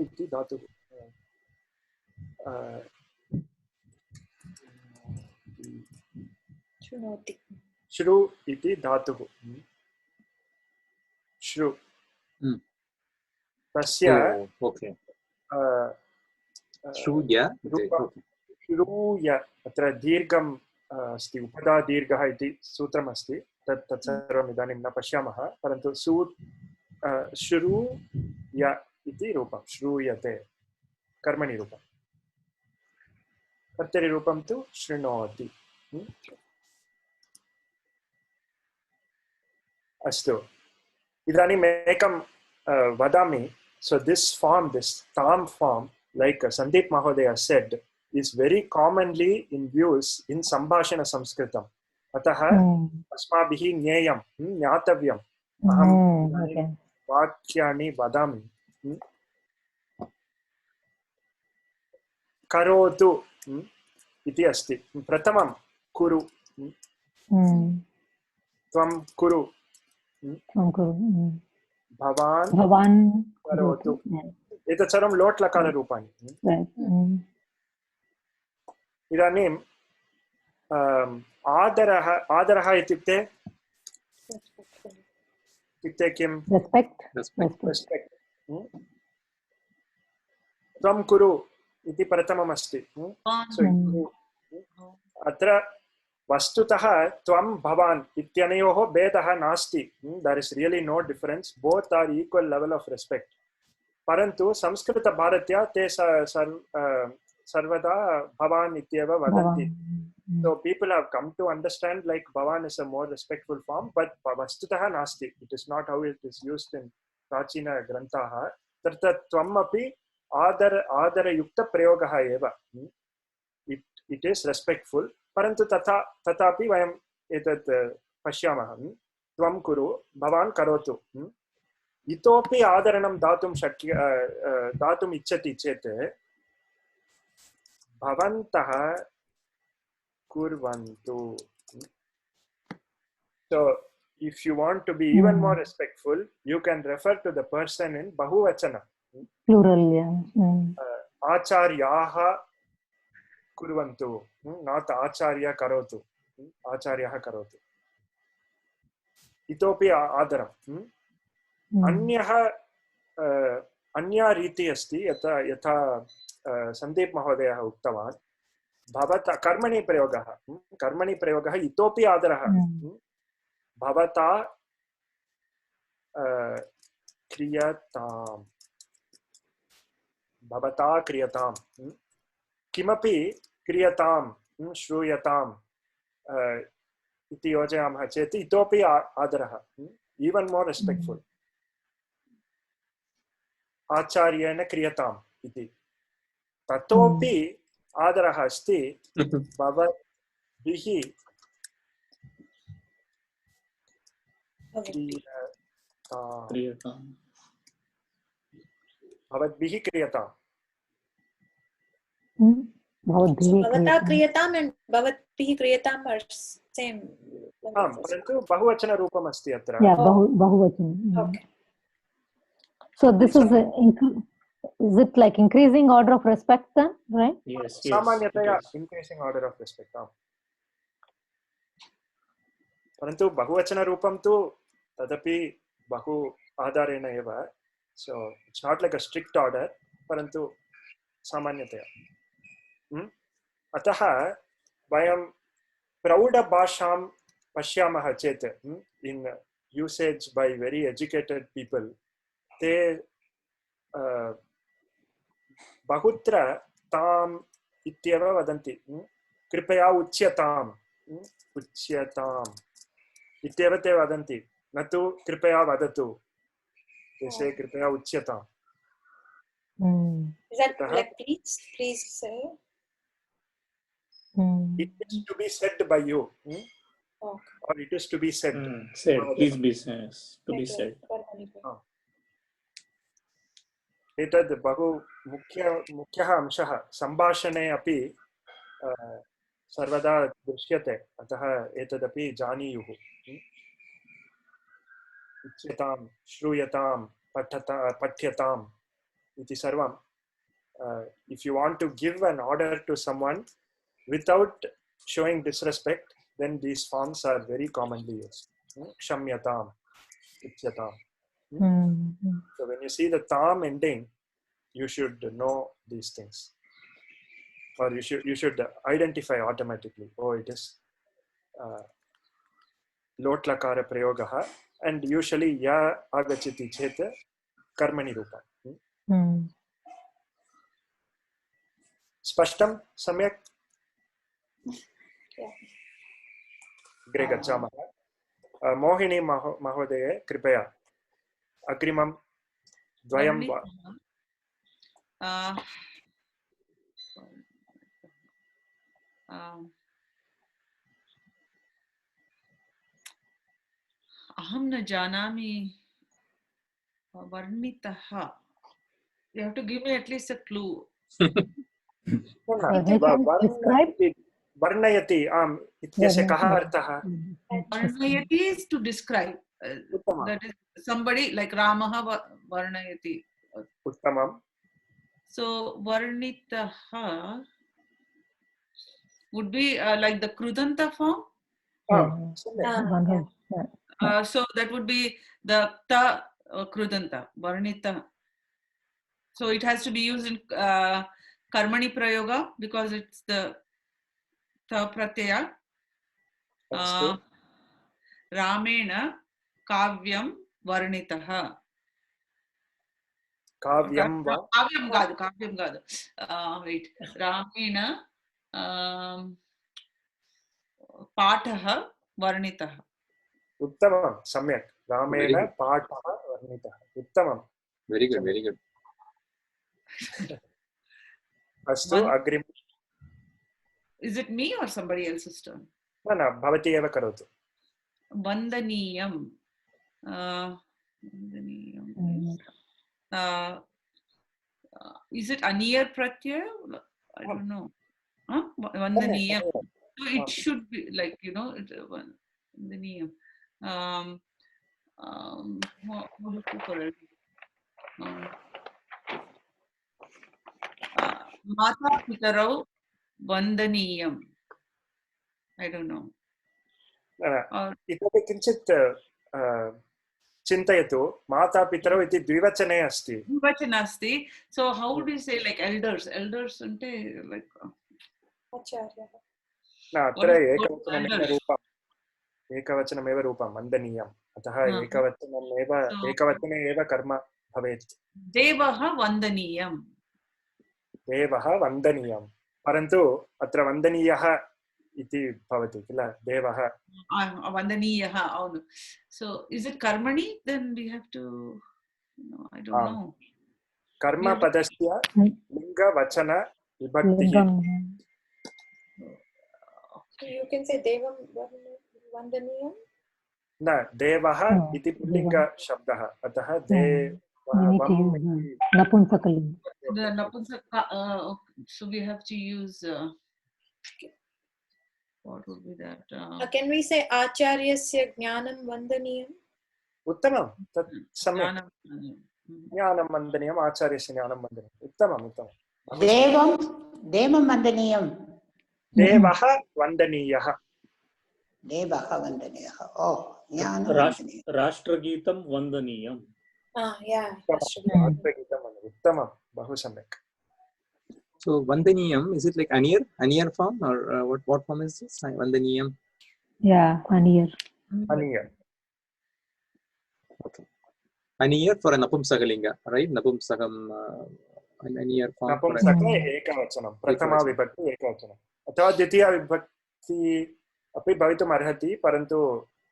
इति धातुः. श्रु इति धातुः. श्रु तस्य Okay. श्रूय अत्र दीर्घम् अस्ति. उपधा दीर्घः इति सूत्रमस्ति. तत् सर्वम् इदानीं न पश्यामः. परन्तु श्रूय इति रूपं. श्रूयते कर्मणि रूपं. कर्तरिरूपं तु शृणोति. अस्तु इदानीम् एकं वदामि. So this form, this tam form, like Sandeep Mahodaya said, is very commonly in use in Sambhashana Sanskritam. अतः अस्माभिः ज्ञेयं ज्ञातव्यम्. अहं वाक्यानि वदामि. करोतु इति अस्ति. प्रथमं कुरु. त्वं कुरु. भवान् करोतु. एतत् सर्वं लोट् लकाररूपाणि. इदानीं आदरः इत्युक्ते किं? रेस्पेक्ट्. त्वं कुरु इति प्रथममस्ति. अत्र वस्तुतः त्वं भवान् इत्यनयोः भेदः नास्ति. There is really no difference. Both are equal level of respect. परन्तु संस्कृतभारत्या ते सर्वदा भवान् इत्येव वदन्ति. So people have come to understand like Bhavan is a more respectful form, but vastutah nasti. It is not how it is used in Prachina Grantaha. Tarta tvam api adara yukta prayogaha eva. It is respectful. Parantu tatapi vayam etat pashyamah. Tvam kuru, Bhavan karotu. Itopi adaranam datum ichchati chete. Bhavantaha kurvantu. So if you want to be even more respectful, you can refer to the person in bahuvachana. Plural, yeah. Acharyaha kurvantu, not acharya karotu. Acharyaha karotu. Itopi adaram. Anya riti asti yatha Sandeep Mahodaya uktavan. Bhavata karmani prayogaha itopi adarah. Bhavata kriyatam. Bhavata kriyatam. Kimapi kriyatam shruyatam iti yojayamah cheti itopi adarah. Even more respectful. Acharyena kriyatam iti. Tatopi आदरः अस्ति भवद्भिः क्रियताम्. Bhavata kriyatam and bhavatbhihi kriyatam are same. आम्, परन्तु बहुवचनरूपम् अस्ति अत्र. Yeah, bahuvachan. Okay. So this is it like increasing order of respect then, right? Yes. Samanyataya increasing order of respect. परन्तु बहुवचनरूपं तु तदपि बहु आधारेण एव. So it's not like a strict order, परन्तु सामान्यतया. अतः वयं प्रौढभाषां पश्यामः चेत् in usage by very educated people, ते बहुत्र ताम् इत्येव वदन्ति. कृपया उच्यताम् उच्यताम् इत्येव ते वदन्ति, न तु कृपया वदतु. They say कृपया उच्यताम्. Is that like please say? It is to be said by you. Okay. Or it is to be said. Said, please be said, to be said. एतद् बहु मुख्यः अंशः सम्भाषणे अपि सर्वदा दृश्यते. अतः एतदपि जानीयुः. उच्यतां, श्रूयतां, पठ्यताम् इति सर्वं. If you want to give an order to someone without showing disrespect, then these forms are very commonly used. Kshamyatam, uchyatam. So when you see the tam ending, you should know these things, or you should identify automatically. Oh, it is lot lakara prayogaha, and usually ya agachiti chet karmani rupa. Spashtam samyak. अग्रे गच्छामः. मोहिनी महोदये कृपया अग्रिमं द्वयं अहं न जानामि वर्णितः. You have to give me at least a clue. वर्णयति आम् इत्यस्य कः अर्थः? वर्णयति is to describe. That is somebody like Ramah varnayati. Uttamam. So varnitaha would be like the krudanta form. So that would be the ta krudanta, varnita. So it has to be used in karmani prayoga because it's the ta pratyaya. Ramena kavyam varnitaha. Kavyam va? Kavyam gadu. Wait. Ramena पाठः वर्णितः. उत्तमं, सम्यक्. रामेण पाठः वर्णितः. उत्तमं. Very good, very good. अस्तु अग्रिम. Is it me or somebody else's turn? न न, भवती एव करोतु. वन्दनीयं. Is it aniyar pratyaya? I don't know. Vandaniyam. So it should be like, you know, vandaniyam. Mata pitarau vandaniyam. I don't know. इतोपि किञ्चित् चिन्तयतु. माता पितरौ इति द्विवचने अस्ति. द्विवचने अस्ति. So how would you say like elders? Elders ante like आचार्यः. न, अत्र एकवचनमेव रूपं वन्दनीयम्. अतः एकवचने एव कर्म भवेत्. देवः वन्दनीयम्. देवः वन्दनीयं. परन्तु अत्र वन्दनीयः इति भवति किल, देवः वन्दनीयः. So is it karmani? Then we have to, I don't know. कर्म पदस्य लिङ्गवचन विभक्तिः. You can say devam vandaniyam. न, देवः इति पुल्लिङ्गशब्दः. अतः नपुंसकलिङ्ग. So we have to use what would be that? Can we say acharyasya jnanam vandaniyam? उत्तमं, तत् सम्यक्. ज्ञानं वन्दनीयम्, आचार्यस्य ज्ञानं वन्दनीयम्. उत्तमम्, उत्तमं. देवं वन्दनीयं. देवः वन्दनीयः. देवः वन्दनीयः ओ ज्ञानं वन्दनीयः राष्ट्रगीतं वन्दनीयम् Yeah. उत्तमं बहु सम्यक् So Vandaniyam, is it like Aniyar form or what form is this? Vandaniyam. Yeah, Aniyar. Aniyar. Okay. Aniyar for a Napumsakalinga, right? Napumsakam Aniyar form. नपुंसके एकवचनं प्रथमा विभक्ति एकवचनम् अथवा द्वितीया विभक्ति अपि भवितुम् अर्हति परन्तु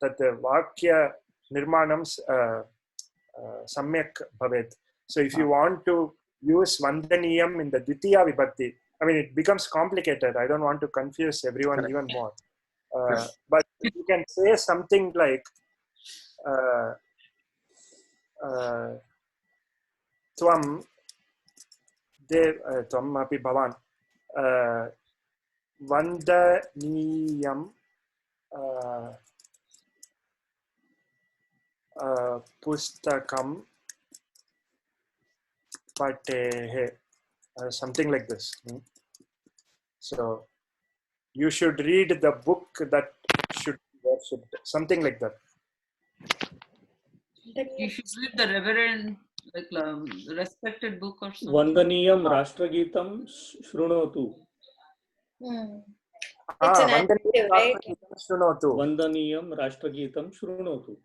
तत् वाक्य निर्माणं सम्यक् भवेत्. So if you want to use vandaniyam in the dvitiya vibhakti, I mean it becomes complicated. I don't want to confuse everyone even more. But you can say something like tvam tvam api bhavan vandaniyam pustakam patehe, something like this. So you should read the book that should something like that. You should read the reverend, like respected book or something. Vandaniyam Rashtrageetam Shrunotu. It's an adjective, right? Vandaniyam Rashtrageetam Shrunotu.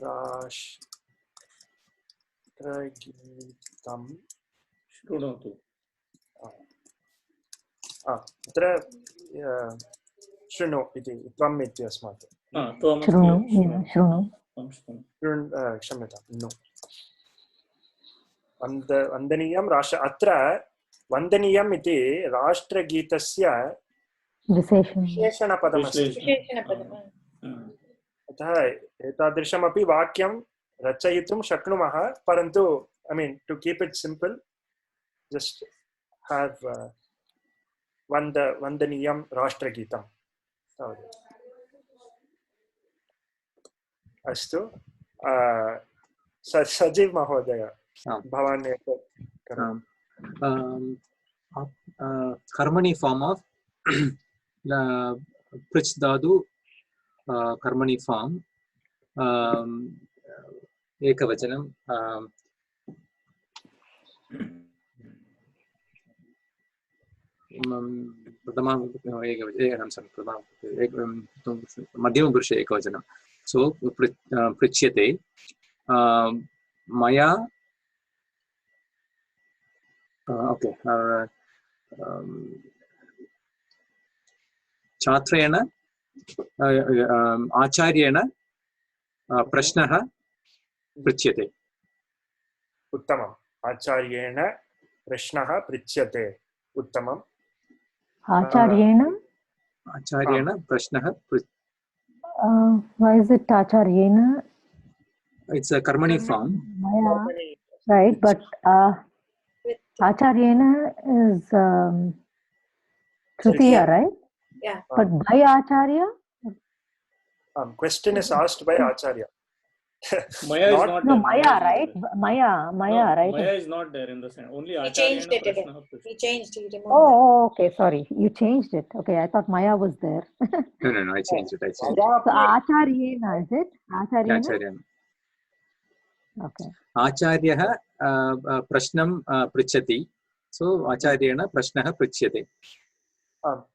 Rashtrageetam Shrunotu. अत्र शृणु इति त्वम् इति अस्मात् क्षम्यतां नु वन्दनीयं राष्ट्र अत्र वन्दनीयम् इति राष्ट्रगीतस्य विशेषणपदमस्ति अतः एतादृशमपि वाक्यं रचयितुं शक्नुमः परन्तु I mean to keep it simple just have वन्दनीयं राष्ट्रगीतम् अस्तु सजीव महोदय भवान् कर्मणि फॉर्म ऑफ पृच् धातु कर्मणि फॉर्म एकवचनं मध्यमपुरुषे एकवचनं सो पृच्छ्यते मया ओके छात्रेण आचार्येण प्रश्नः पृच्छ्यते उत्तमम् आचार्येण प्रश्नः पृच्छ्यते उत्तमम् आचार्येण प्रश्नः why is it आचार्येण? It's a karmani form. Right, but आचार्येण is tritiya, right? Yeah. But by acharya? Question is asked by acharya. Maya is not no, there. Maya, right? Maya, right? Maya is not there in the sentence. Only He changed it again. He changed it. Oh, okay, sorry. You changed it. Okay, I thought Maya was there. No, I changed it. So acharyena, is it? Acharyena. Okay. आचार्यः प्रश्नं पृच्छति सो आचार्येण प्रश्नः पृच्छ्यते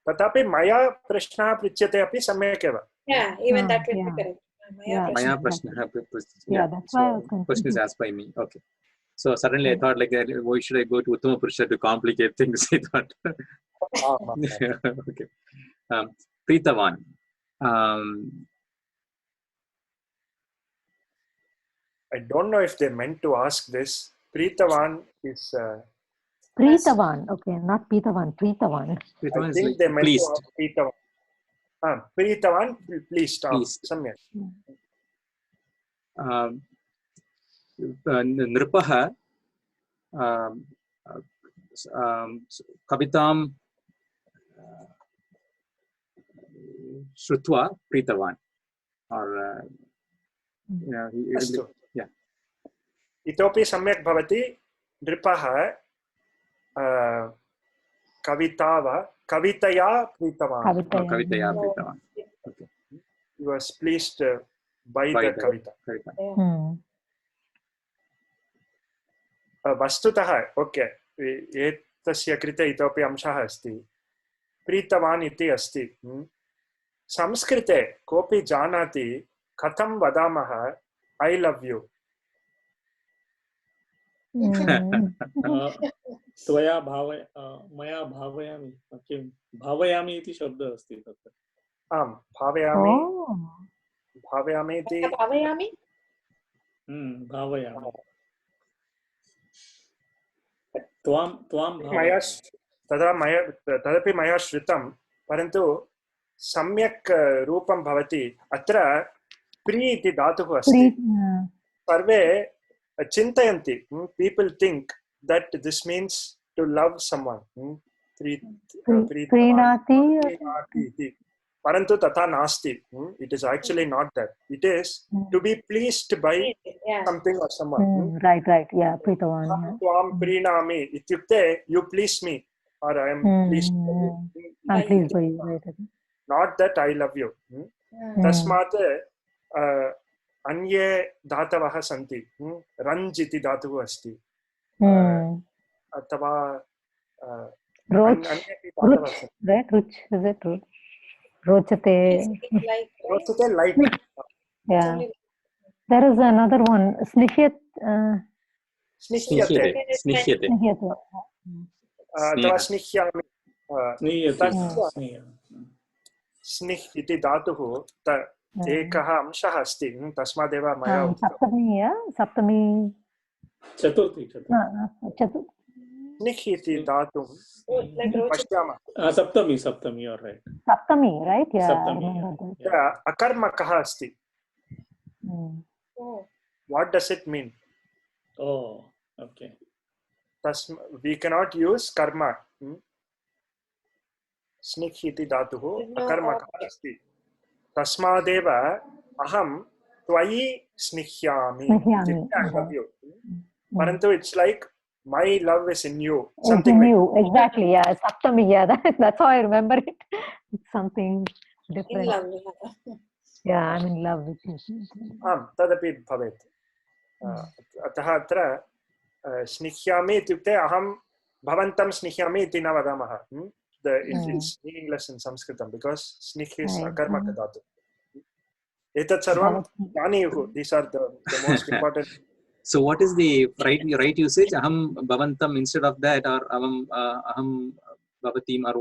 तथापि मया प्रश्नः पृच्छ्यते अपि सम्यक् एव even that will be correct. मया प्रश्नः that's why I was confused. question is asked by me. Okay, so suddenly I thought like why should I go to Uttama Purusha to complicate things? I thought okay. Pritavan, I don't know if they meant to ask this. Pritavan is Pritavan, okay, not Pitavan, Pritavan. I think they meant pleased. to ask Pritavan. Pritavan, pleased. Samyak. नृपः कवितां श्रुत्वा प्रीतवान् अस्तु इतोपि सम्यक् भवति नृपः कवितया प्रीतवान् was pleased by the kavita. वस्तुतः okay एतस्य कृते इतोपि अंशः अस्ति प्रीतवान् इति अस्ति संस्कृते कोऽपि जानाति कथं वदामः I love you त्वया मया भावयामि किं भावयामि इति शब्दः अस्ति तत्र आम् भावयामि इति भावयामि भावयामि त्वां मया तदपि मया श्रुतं परन्तु सम्यक् रूपं भवति अत्र प्री इति धातुः अस्ति सर्वे चिन्तयन्ति people think that this means to love someone प्रीणाति परन्तु तथा नास्ति it is actually not that it is to be pleased by something or someone right yeah प्रीतवान् त्वां प्रीणामि इत्युक्ते you please me or I am pleased I'm pleased by you right not that I love you तस्मात् अन्ये धातवः सन्ति रञ्ज् इति धातुः अस्ति अथवा रोचते like yeah there is another one snishyate अथवा स्निह्यामि स्निह् इति धातुः एकः अंशः अस्ति तस्मादेव मया सप्तमी चतुर्थी स्निह् इति धातुं पश्यामः सप्तमी right yeah अकर्मकः अस्ति what does it mean okay we cannot use karma स्निह् इति धातुः अकर्मकः अस्ति तस्मादेव अहं त्वयि स्निह्यामि परन्तु it's like my love is in you something in you exactly yeah saptami yeah that's how I remember it it's something different yeah I'm in love with you तदपि भवेत् अतः अत्र स्निह्यामि इत्युक्ते अहं भवन्तं स्निह्यामि इति न वदामः it's meaningless in Sanskritam because snih is akarmaka dhatu etat sarvam janeयुः these are the most important so what is the right usage aham bhavantam instead of that or aham bhavatim or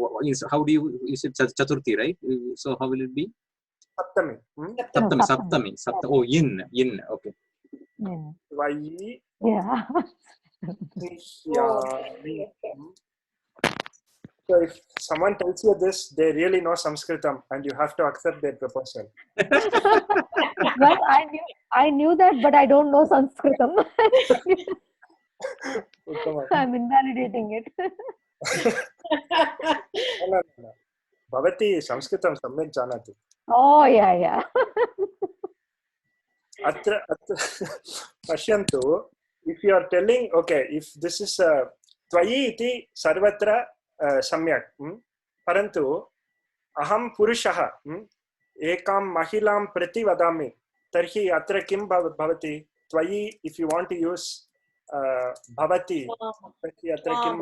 how do you use it chaturthi right so how will it be saptami oh yin okay vayi yeah so if someone tells you this they really know Sanskritam and you have to accept their proposal well I knew that but I don't know Sanskritam I'm invalidating it bhavati Sanskritam samyak janati oh yeah atra pashyantu if you are telling okay if this is tvayi iti sarvatra सम्यक् परन्तु अहं पुरुषः एकां महिलां प्रति वदामि तर्हि अत्र किं भवति त्वयि if you want to use भवति तर्हि अत्र किं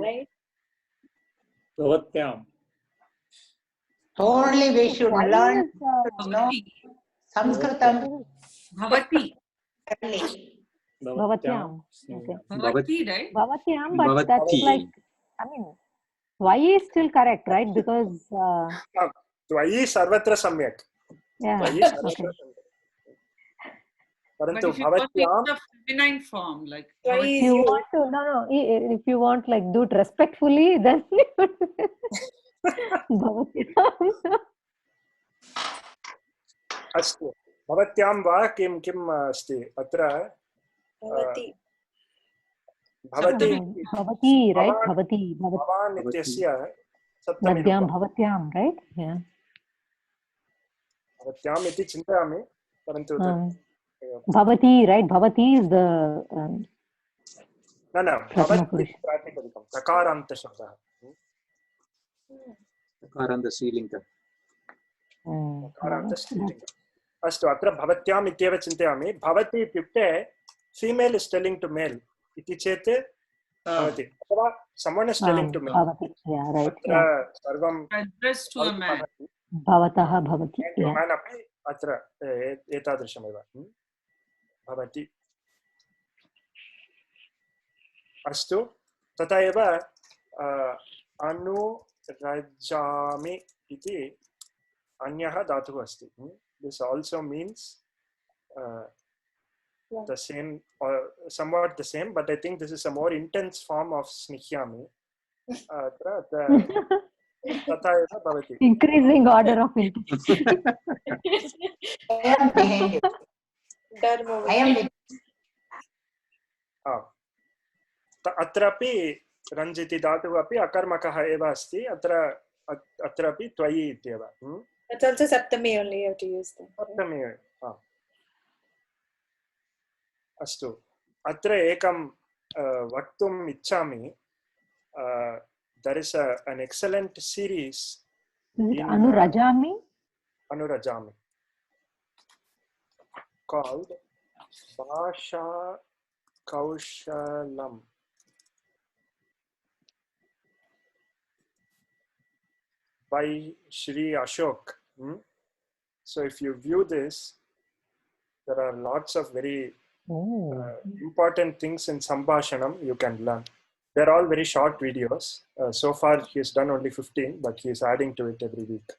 भवत्यां only we should learn to know Sanskritam bhavati bhavatyam okay bhavati right bhavatyam but that's like I mean why is still correct right because tvayi sarvatra samyak yeah okay parantu bhavatyam the feminine form like if you want to no if you want like do it respectfully then bhavatyam astu bhavatyam va kim asti atra bhavati right bhavati bhavan ityasya madhyam bhavatyam right yeah bhavatyam iti chintayami parantu bhavati right bhavati is the no bhavati pratipadikam takaranta shabdah takaranta strilinga takaranta strilinga अस्तु अत्र भवत्याम् इत्येव चिन्तयामि भवति इत्युक्ते female is telling to male इति चेत् भवति अथवा someone is telling to me अत्र सर्वं भवतः भवति अपि अत्र एतादृशमेव भवति अस्तु तथा एव अनुरजामि इति अन्यः धातुः अस्ति this also means the same or somewhat the same, but I think this is a more intense form of snihyami. Increasing order of intensity. I am behind you. I am अत्रापि रञ्जिति धातुः अपि अकर्मकः एव अस्ति अत्रापि त्वयि इत्येव That's also saptami only you have to use that. सप्तमी अस्तु अत्र एकं वक्तुम् इच्छामि there is an excellent series Anurajami called Bhasha Kaushalam by Shri Ashok. So if you view this, there are lots of very important things in Sambhashanam you can learn. They're all very short videos. So far he's done only 15, but he's adding to it every week.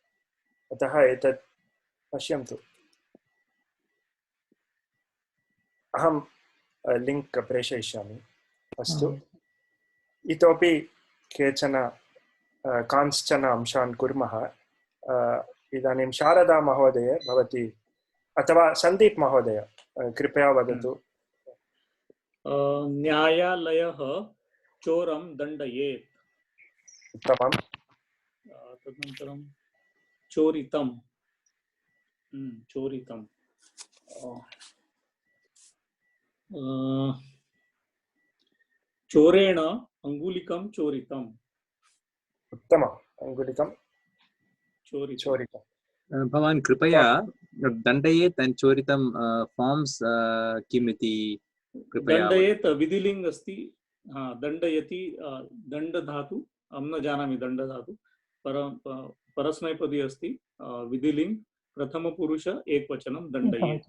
Ataha etat pashyantu. Aham link preshayishyami. Astu. Itopi kechana कांश्चन अंशान् कुर्मः इदानीं शारदा महोदय भवती अथवा सन्दीप महोदय कृपया वदतु न्यायालयः चोरं दण्डयेत् उत्तमं तदनन्तरं चोरितं चोरेण अङ्गुलिकं चोरितम् उत्तमम् अङ्गुलिकं चोरितं भवान् कृपया दण्डयेत् and चोरितं फॉर्म्स किम् इति कृपया दण्डयेत् विधिलिङ्ग् अस्ति दण्डयति दण्डधातु अहं न जानामि दण्डधातु परस्मैपदी अस्ति विधिलिङ्ग् प्रथमपुरुष एकवचनं दण्डयेत्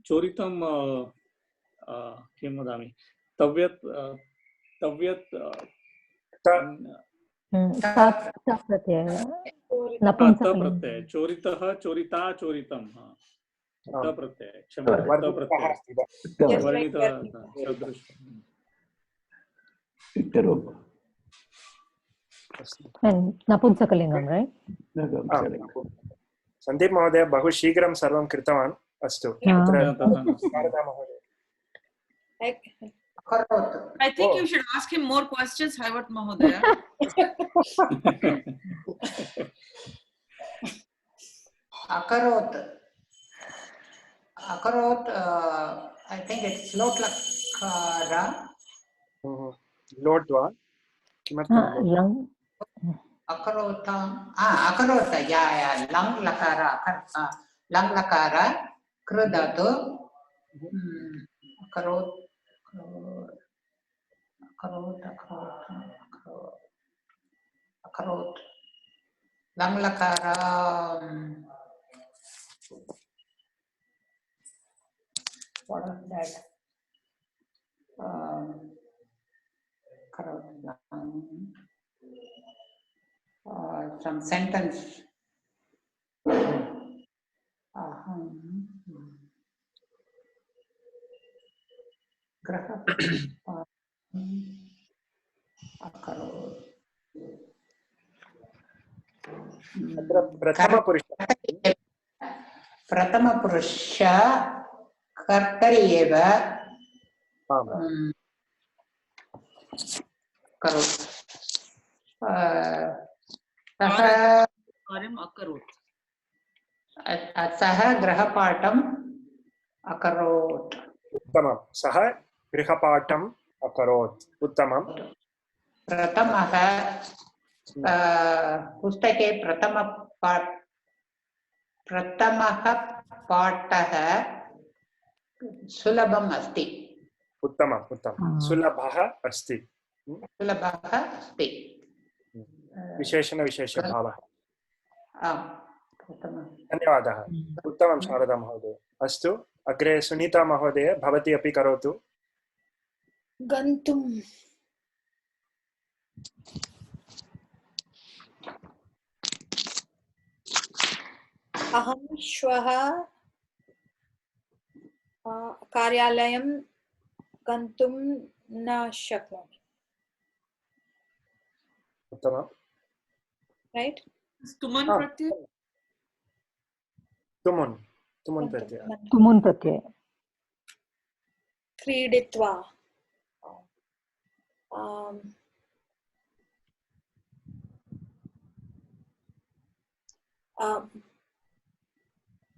चोरितं किं वदामि तव्यत् प्रत्यय चोरितः चोरिता चोरितं प्रत्यय क्षम्यतां प्रत्यय वर्णितः नपुंसकलिङ्गं right सन्दीप महोदय बहु शीघ्रं सर्वं कृतवान् अस्तु शारदा महोदय I think you should ask him more questions, Haivat Mahodaya. Akarot, I think it's Lotlakara. Lotva. Akarota, yeah, Lang Lakara, Krudatu, Akarot. Lang lakara what is that? Some sentence. प्रथमपुरुष कर्तरि एव करोति सः गृहपाठम् अकरोत् उत्तमं सः गृहपाठम् अकरोत् उत्तमं प्रथमः पुस्तके प्रथमः पाठः सुलभम् अस्ति। उत्तमम् उत्तमं सुलभः अस्ति। सुलभः अस्ति। विशेषणविशेषभावः। आम् धन्यवादः। उत्तमं शारदा महोदय। अस्तु अग्रे सुनीता महोदय भवती अपि करोतु। गन्तुम् अहं श्वः कार्यालयं गन्तुं न शक्नोमि। उत्तमं। राइट तुमुन् प्रत्यय तुमुन् प्रत्यय क्रीडित्वा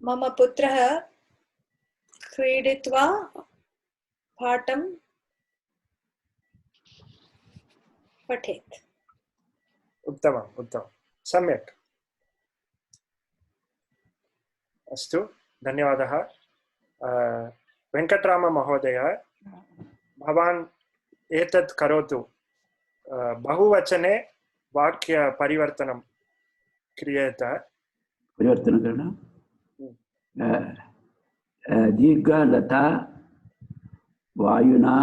मम पुत्रः क्रीडित्वा पाठं पठेत्। उत्तमम् उत्तमं सम्यक्। अस्तु धन्यवादः। वेङ्कटराम महोदय भवान् एतत् करोतु। बहुवचने वाक्यपरिवर्तनं क्रियेत। परिवर्तनं करणं दीर्घलता वायुना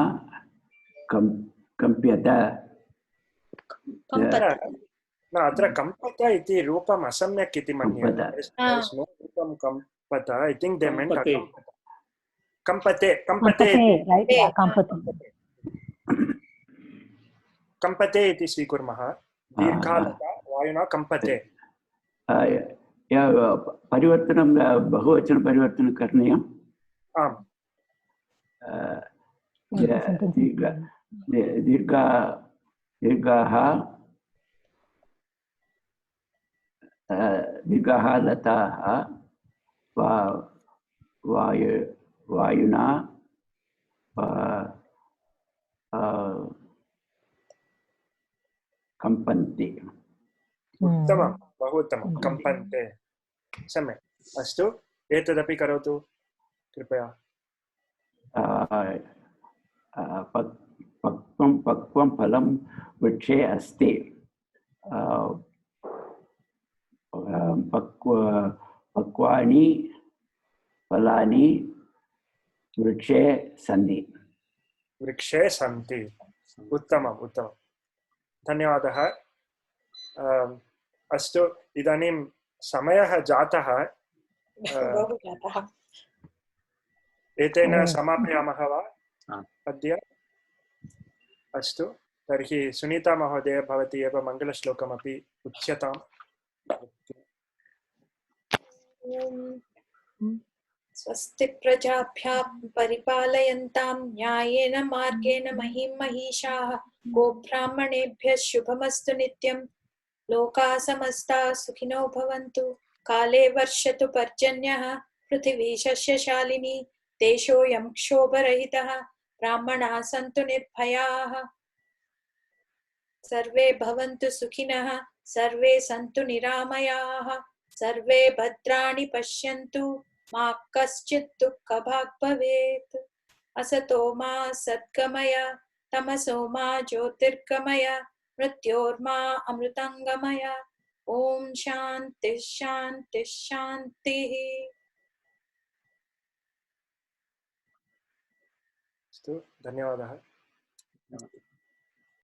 कम्प्यत। न अत्र कम्पत इति रूपम् असम्यक् इति मन्ये। रूपं कम्पत ऐ थिङ्क् दे मेण्ट् कम्पते कम्पते इति स्वीकुर्मः। दीर्घालता वायुना कम्पते। परिवर्तनं बहुवचन परिवर्तनं करणीयम्। आम् दीर्घाः लताः वायुना कम्पन्ति। उत्तमं बहु उत्तमं कम्पन्ते सम्यक्। अस्तु एतदपि करोतु कृपया। पक्वं फलं वृक्षे अस्ति। पक्वानि फलानि वृक्षे सन्ति। वृक्षे सन्ति। उत्तमम् उत्तमं धन्यवादः। अस्तु इदानीं समयः जातः। एतेन समापयामः वा अद्य? अस्तु तर्हि सुनीता महोदय भवती एव मङ्गलश्लोकमपि उच्यताम्। स्वस्ति प्रजाभ्यां परिपालयन्तां न्यायेन मार्गेण महीं महिषाः गोब्राह्मणेभ्यः शुभमस्तु नित्यं। लोकाः समस्ताः सुखिनो भवन्तु। काले वर्षतु पर्जन्यः पृथिवी सस्यशालिनी। देशोऽयं क्षोभरहितः। ब्राह्मणाः सन्तु निर्भयाः। सर्वे भवन्तु सुखिनः। सर्वे सन्तु निरामयाः। सर्वे भद्राणि पश्यन्तु मा कश्चित् दुःखभाग् भवेत्। असतो मा सद्गमय तमसो मा ज्योतिर्गमय मृत्योर्मा अमृतङ्गमय। ॐ शान्ति शान्ति शान्तिः। धन्यवादः।